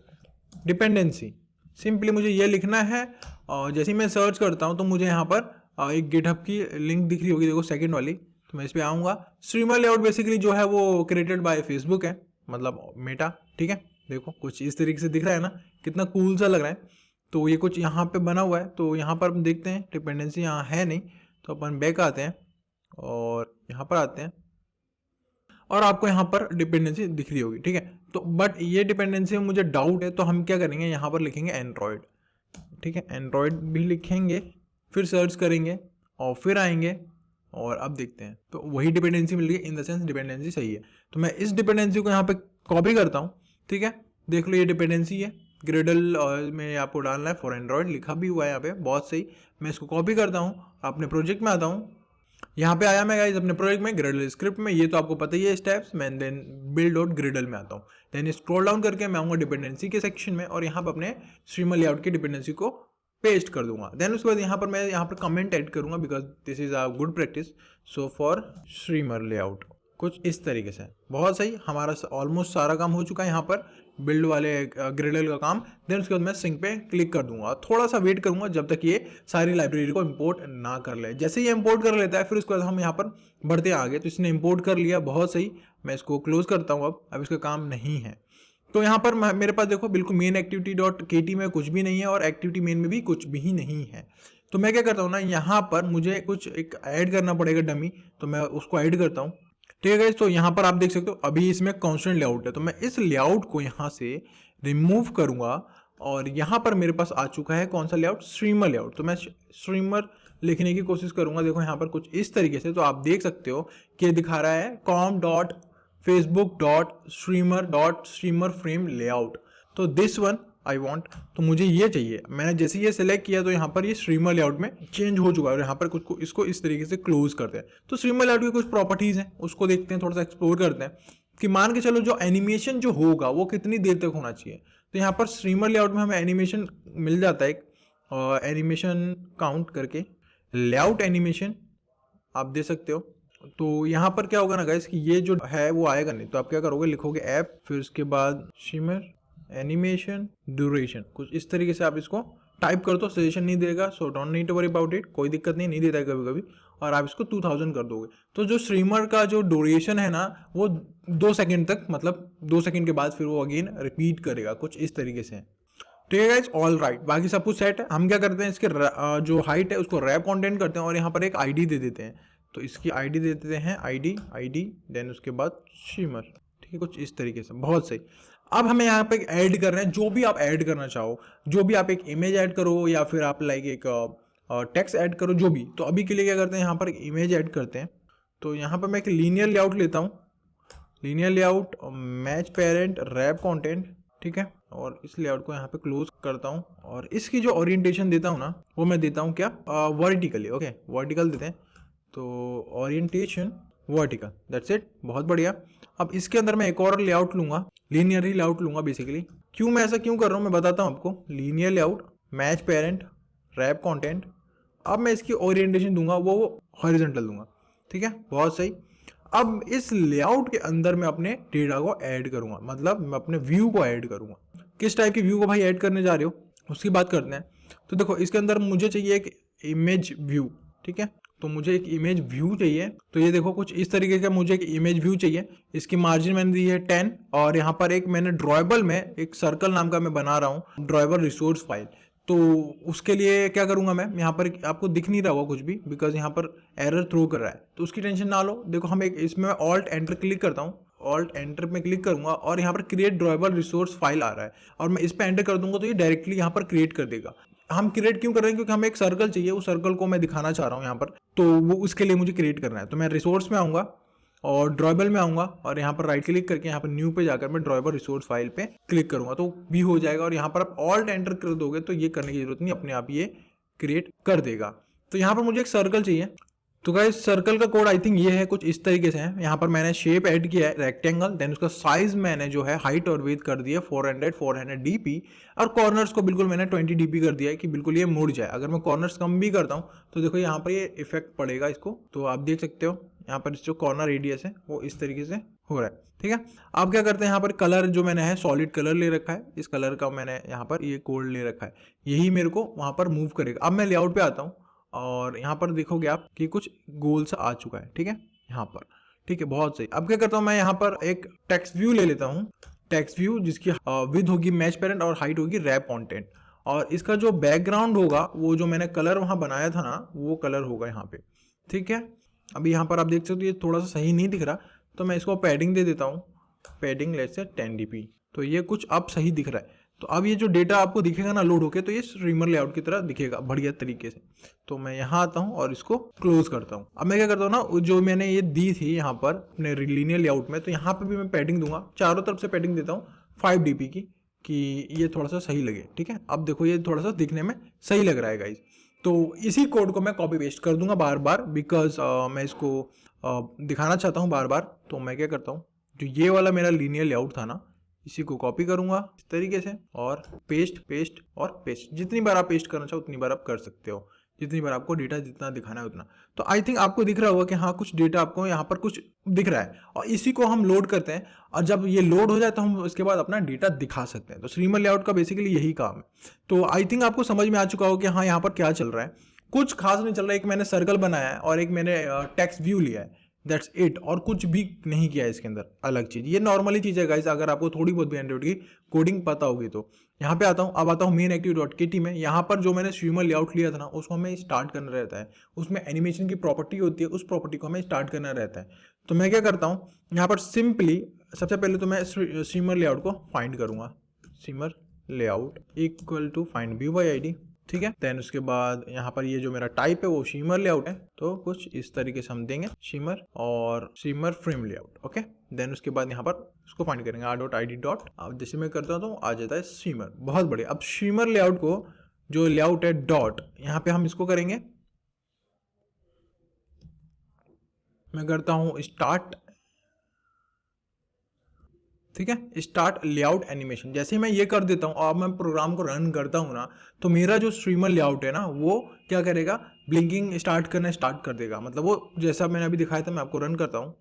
डिपेंडेंसी, सिंपली मुझे ये लिखना है। और जैसे ही मैं सर्च करता हूँ तो मुझे यहाँ पर एक गिटहब की लिंक दिख रही होगी, देखो सेकंड वाली, तो मैं इस पर आऊँगा। स्ट्रीमर लेआउट बेसिकली जो है वो क्रिएटेड बाय फेसबुक है, मतलब मेटा, ठीक है। देखो कुछ इस तरीके से दिख रहा है ना, कितना कूल सा लग रहा है। तो ये कुछ यहाँ पे बना हुआ है, तो यहाँ पर हम देखते हैं डिपेंडेंसी यहाँ है नहीं, तो अपन बैक आते हैं और यहाँ पर आते हैं और आपको यहाँ पर डिपेंडेंसी दिख रही होगी, ठीक है। तो बट ये डिपेंडेंसी में मुझे डाउट है, तो हम क्या करेंगे, यहाँ पर लिखेंगे एंड्रॉयड, ठीक है, एंड्रॉयड भी लिखेंगे, फिर सर्च करेंगे और फिर आएंगे और अब देखते हैं तो वही डिपेंडेंसी मिल गई, इन द सेंस डिपेंडेंसी सही है। तो मैं इस डिपेंडेंसी को यहाँ पे कॉपी करता हूँ, ठीक है। देख लो ये डिपेंडेंसी है, ग्रेडल में आपको डालना है फॉर एंड्रॉयड, लिखा भी हुआ है यहाँ पे, बहुत सही। मैं इसको कॉपी करता हूँ, अपने प्रोजेक्ट में आता हूँ, यहाँ पे आया मैं गाइस अपने प्रोजेक्ट में ग्रेडल स्क्रिप्ट में, ये तो आपको पता ही है स्टेप्स। मैं देन बिल्ड डॉट ग्रेडल में आता हूँ, देन स्क्रॉल डाउन करके मैं आऊँगा डिपेंडेंसी के सेक्शन में और यहाँ पर अपने स्ट्रीमर लेआउट की डिपेंडेंसी को पेस्ट कर दूंगा। देन उसके बाद यहाँ पर मैं यहाँ पर कमेंट ऐड करूंगा, because this is a good practice. So for streamer layout, कुछ इस तरीके से, बहुत सही। हमारा ऑलमोस्ट सारा काम हो चुका है यहाँ पर, बिल्ड वाले ग्रेडल का काम। देन उसके बाद मैं सिंक पे क्लिक कर दूंगा, थोड़ा सा वेट करूंगा जब तक ये सारी लाइब्रेरी को इंपोर्ट ना कर ले। जैसे ये इंपोर्ट कर लेता है फिर उसके बाद हम यहाँ पर बढ़ते आगे। तो इसने इंपोर्ट कर लिया, बहुत सही। मैं इसको क्लोज करता हूँ, अब इसका काम नहीं है। तो यहाँ पर मेरे पास देखो बिल्कुल मेन एक्टिविटी डॉट केटी में कुछ भी नहीं है और एक्टिविटी मेन में भी कुछ भी नहीं है। तो मैं क्या करता हूँ ना, यहाँ पर मुझे कुछ एक ऐड करना पड़ेगा डमी, तो मैं उसको ऐड करता हूँ, ठीक है। तो यहाँ पर आप देख सकते हो अभी इसमें कॉन्स्टेंट लेआउट है, तो मैं इस लेआउट को यहाँ से रिमूव करूंगा और यहाँ पर मेरे पास आ चुका है कौन सा लेआउट, स्ट्रीमर लेआउट। तो मैं स्ट्रीमर लिखने की कोशिश करूंगा, देखो यहाँ पर कुछ इस तरीके से। तो आप देख सकते हो कि दिखा रहा है com.facebook.streamer frame layout, तो दिस वन आई वांट, तो मुझे ये चाहिए। मैंने जैसे ये सिलेक्ट किया तो यहाँ पर ये स्ट्रीमर लेआउट में चेंज हो चुका है और यहाँ पर कुछ इसको इस तरीके से क्लोज करते हैं। तो स्ट्रीमर लेआउट की कुछ प्रॉपर्टीज हैं, उसको देखते हैं, थोड़ा सा एक्सप्लोर करते हैं कि मान के चलो जो एनिमेशन जो होगा वो कितनी देर तक होना चाहिए। तो यहाँ पर स्ट्रीमर लेआउट में हमें एनिमेशन मिल जाता है एक, एनिमेशन काउंट करके लेआउट एनिमेशन आप दे सकते हो। तो यहाँ पर क्या होगा ना गाइस कि ये जो है वो आएगा नहीं, तो आप क्या करोगे, लिखोगे ऐप, फिर उसके बाद स्ट्रीमर एनिमेशन ड्यूरेशन, कुछ इस तरीके से आप इसको टाइप कर दो। सजेशन नहीं देगा, so don't need to worry about it, कोई दिक्कत नहीं देता है कभी कभी। और आप इसको 2000 कर दोगे, तो जो स्ट्रीमर का जो ड्यूरेशन है ना वो 2 सेकंड तक, मतलब 2 सेकंड के बाद फिर वो अगेन रिपीट करेगा, कुछ इस तरीके से। ठीक है गाइस, ऑल राइट, बाकी सब कुछ सेट है। हम क्या करते हैं, इसके जो हाइट है उसको रैप कंटेंट करते हैं और यहाँ पर एक आईडी दे देते हैं। तो इसकी आईडी दे देते हैं आईडी, देन उसके बाद स्ट्रीमर, ठीक है, कुछ इस तरीके से, बहुत सही। अब हमें यहाँ पे ऐड कर रहे हैं जो भी आप ऐड करना चाहो, जो भी आप एक इमेज ऐड करो या फिर आप लाइक एक टेक्स्ट ऐड करो, जो भी। तो अभी के लिए क्या करते हैं, यहाँ पर एक इमेज ऐड करते हैं। तो यहाँ पर मैं एक लीनियर लेआउट लेता हूँ, linear layout match parent wrap content, ठीक है, और इस लेआउट को यहाँ पे क्लोज करता हूँ और इसकी जो ओरिएंटेशन देता हूँ ना वो मैं देता हूँ क्या, वर्टिकली। ओके, वर्टिकल देते हैं, तो ओरिएंटेशन वर्टिकल, दैट्स इट, बहुत बढ़िया। अब इसके अंदर मैं एक और लेआउट लूंगा, लीनियर ही लेआउट लूंगा बेसिकली। क्यों मैं ऐसा क्यों कर रहा हूँ मैं बताता हूँ आपको। Linear layout, match parent, wrap content. अब मैं इसकी ओरिएंटेशन दूंगा वो हॉरिजॉन्टल दूंगा, ठीक है, बहुत सही। अब इस लेआउट के अंदर मैं अपने डेटा को ऐड करूंगा, मतलब मैं अपने व्यू को ऐड करूंगा। किस टाइप के व्यू को भाई ऐड करने जा रहे हो उसकी बात करते हैं। तो देखो इसके अंदर मुझे चाहिए एक इमेज व्यू, ठीक है, तो मुझे एक इमेज व्यू चाहिए। तो ये देखो कुछ इस तरीके का मुझे एक इमेज व्यू चाहिए। इसकी मार्जिन मैंने दी है 10 और यहाँ पर एक मैंने ड्रॉएबल में एक सर्कल नाम का मैं बना रहा हूँ, ड्रॉएबल रिसोर्स फाइल। तो उसके लिए क्या करूंगा मैं, यहाँ पर आपको दिख नहीं रहा होगा कुछ भी बिकॉज यहाँ पर एरर थ्रो कर रहा है, तो उसकी टेंशन ना लो। देखो हम एक इसमें ऑल्ट एंटर क्लिक करता हूँ, ऑल्ट एंटर में क्लिक करूंगा और यहाँ पर क्रिएट ड्रॉएबल रिसोर्स फाइल आ रहा है और मैं इस पर एंटर कर दूंगा तो ये डायरेक्टली यहाँ पर क्रिएट कर देगा। हम क्रिएट क्यों कर रहे हैं, क्योंकि हमें एक सर्कल चाहिए, उस सर्कल को मैं दिखाना चाह रहा हूँ यहाँ पर, तो वो उसके लिए मुझे क्रिएट करना है। तो मैं रिसोर्स में आऊँगा और ड्रॉएबल में आऊँगा और यहाँ पर राइट क्लिक करके यहाँ पर न्यू पे जाकर मैं ड्रॉएबल रिसोर्स फाइल पे क्लिक करूँगा तो भी हो जाएगा। और यहाँ पर आप ऑल्ट एंटर कर दोगे तो ये करने की जरूरत नहीं, अपने आप ये क्रिएट कर देगा। तो यहाँ पर मुझे एक सर्कल चाहिए। तो गाइस सर्कल का कोड आई थिंक ये है, कुछ इस तरीके से है। यहाँ पर मैंने शेप ऐड किया है रेक्टेंगल, देन उसका साइज मैंने जो है हाइट और विड्थ कर दिया 400 डीपी और कॉर्नर्स को बिल्कुल मैंने 20 डीपी कर दिया है कि बिल्कुल ये मुड़ जाए। अगर मैं कॉर्नर्स कम भी करता हूँ तो देखो यहाँ पर ये इफेक्ट पड़ेगा इसको, तो आप देख सकते हो यहाँ पर जो कॉर्नर रेडियस है वो इस तरीके से हो रहा है, ठीक है। आप क्या करते हैं, यहाँ पर कलर जो मैंने है सॉलिड कलर ले रखा है, इस कलर का मैंने यहाँ पर ये कोड ले रखा है, यही मेरे को वहाँ पर मूव करेगा। अब मैं लेआउट पे आता हूँ और यहाँ पर देखोगे आप कि कुछ गोल सा आ चुका है, ठीक है, यहाँ पर, ठीक है, बहुत सही। अब क्या करता हूँ मैं यहाँ पर एक टेक्स्ट व्यू ले लेता हूँ, टेक्स्ट व्यू जिसकी विड्थ होगी मैच पेरेंट और हाइट होगी रैप कंटेंट, और इसका जो बैकग्राउंड होगा वो जो मैंने कलर वहाँ बनाया था ना वो कलर होगा यहाँ पे, ठीक है। अभी यहाँ पर आप देख सकते हो ये थोड़ा सा सही नहीं दिख रहा, तो मैं इसको पैडिंग दे देता हूँ, पैडिंग लेट्स से 10 dp, तो ये कुछ अब सही दिख रहा है। तो अब ये जो डेटा आपको दिखेगा ना लोड होके, तो ये स्ट्रीमर लेआउट की तरह दिखेगा बढ़िया तरीके से। तो मैं यहाँ आता हूँ और इसको क्लोज करता हूँ। अब मैं क्या करता हूँ ना, जो मैंने ये दी थी यहाँ पर अपने लीनियर लेआउट में, तो यहाँ पर भी मैं पैडिंग दूंगा, चारों तरफ से पैडिंग देता हूँ 5 dp की, कि ये थोड़ा सा सही लगे, ठीक है। अब देखो ये थोड़ा सा दिखने में सही लग रहा है गाइज। तो इसी कोड को मैं कॉपी पेस्ट कर दूंगा बार बार बिकॉज मैं इसको दिखाना चाहता हूँ बार बार। तो मैं क्या करता हूँ, जो ये वाला मेरा लीनियर लेआउट था ना, इसी को कॉपी करूंगा इस तरीके से और पेस्ट पेस्ट और पेस्ट। जितनी बार आप पेस्ट करना चाहो उतनी बार आप कर सकते हो, जितनी बार आपको डेटा जितना दिखाना है उतना। तो आई थिंक आपको दिख रहा होगा कि हाँ कुछ डेटा आपको यहाँ पर कुछ दिख रहा है, और इसी को हम लोड करते हैं और जब ये लोड हो जाए तो हम उसके बाद अपना डेटा दिखा सकते हैं। तो स्ट्रीमर लेआउट का बेसिकली यही काम है। तो आई थिंक आपको समझ में आ चुका हो कि हाँ यहाँ पर क्या चल रहा है, कुछ खास नहीं चल रहा है। एक मैंने सर्कल बनाया है और एक मैंने टेक्स्ट व्यू लिया है, दैट्स इट, और कुछ भी नहीं किया है इसके अंदर अलग चीज। ये नॉर्मली चीज है गाइस, अगर आपको थोड़ी बहुत भी एंड्रॉइड की कोडिंग पता होगी तो। यहाँ पे आता हूँ, अब आता हूँ मेन एक्टिव.kt में। यहाँ पर जो मैंने स्ट्रीमर लेआउट लिया था ना उसको हमें स्टार्ट करना रहता है, उसमें एनिमेशन की प्रॉपर्टी होती है, उस प्रॉपर्टी को हमें स्टार्ट करना रहता है। तो मैं क्या करता हूँ, यहाँ पर सिंपली सबसे पहले तो मैं स्ट्रीमर लेआउट को फाइंड करूंगा, streamer layout equal to find view by ID, ठीक है। देन उसके बाद यहाँ पर ये जो मेरा टाइप है वो शिमर लेआउट है, तो कुछ इस तरीके से हम देंगे शिमर और shimmer frame layout, okay. Then उसके बाद यहाँ पर उसको फाइंड करेंगे r.id डॉट, अब जैसे मैं करता हूँ तो आ जाता है शिमर, बहुत बढ़िया। अब शिमर लेआउट को जो लेआउट है डॉट, यहाँ पे हम इसको करेंगे, मैं करता हूँ स्टार्ट, ठीक है, स्टार्ट लेआउट एनिमेशन। जैसे ही मैं ये कर देता हूँ और मैं प्रोग्राम को रन करता हूँ ना, तो मेरा जो स्ट्रीमर लेआउट है ना वो क्या करेगा, ब्लिंकिंग स्टार्ट करना स्टार्ट कर देगा। मतलब वो जैसा मैंने अभी दिखाया था, मैं आपको रन करता हूँ,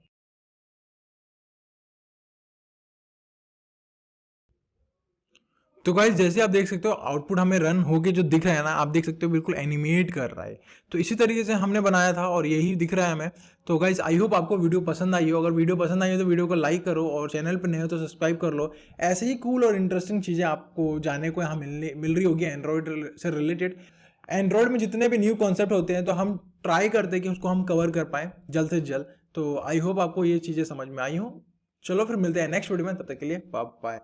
तो गाइज जैसे आप देख सकते हो आउटपुट हमें रन होके जो दिख रहा है ना, आप देख सकते हो बिल्कुल एनिमेट कर रहा है। तो इसी तरीके से हमने बनाया था और यही दिख रहा है हमें। तो गाइज आई होप आपको वीडियो पसंद आई हो। अगर वीडियो पसंद आई हो तो वीडियो को लाइक करो और चैनल पर नए हो तो सब्सक्राइब कर लो। ऐसे ही कूल और इंटरेस्टिंग चीज़ें आपको जानने को यहाँ मिल रही होगी एंड्रॉयड से रिलेटेड। एंड्रॉयड में जितने भी न्यू कॉन्सेप्ट होते हैं तो हम ट्राई करते हैं कि उसको हम कवर कर पाएँ जल्द से जल्द। तो आई होप आपको ये चीज़ें समझ में आई हो। चलो फिर मिलते हैं नेक्स्ट वीडियो में, तब तक के लिए बाय बाय।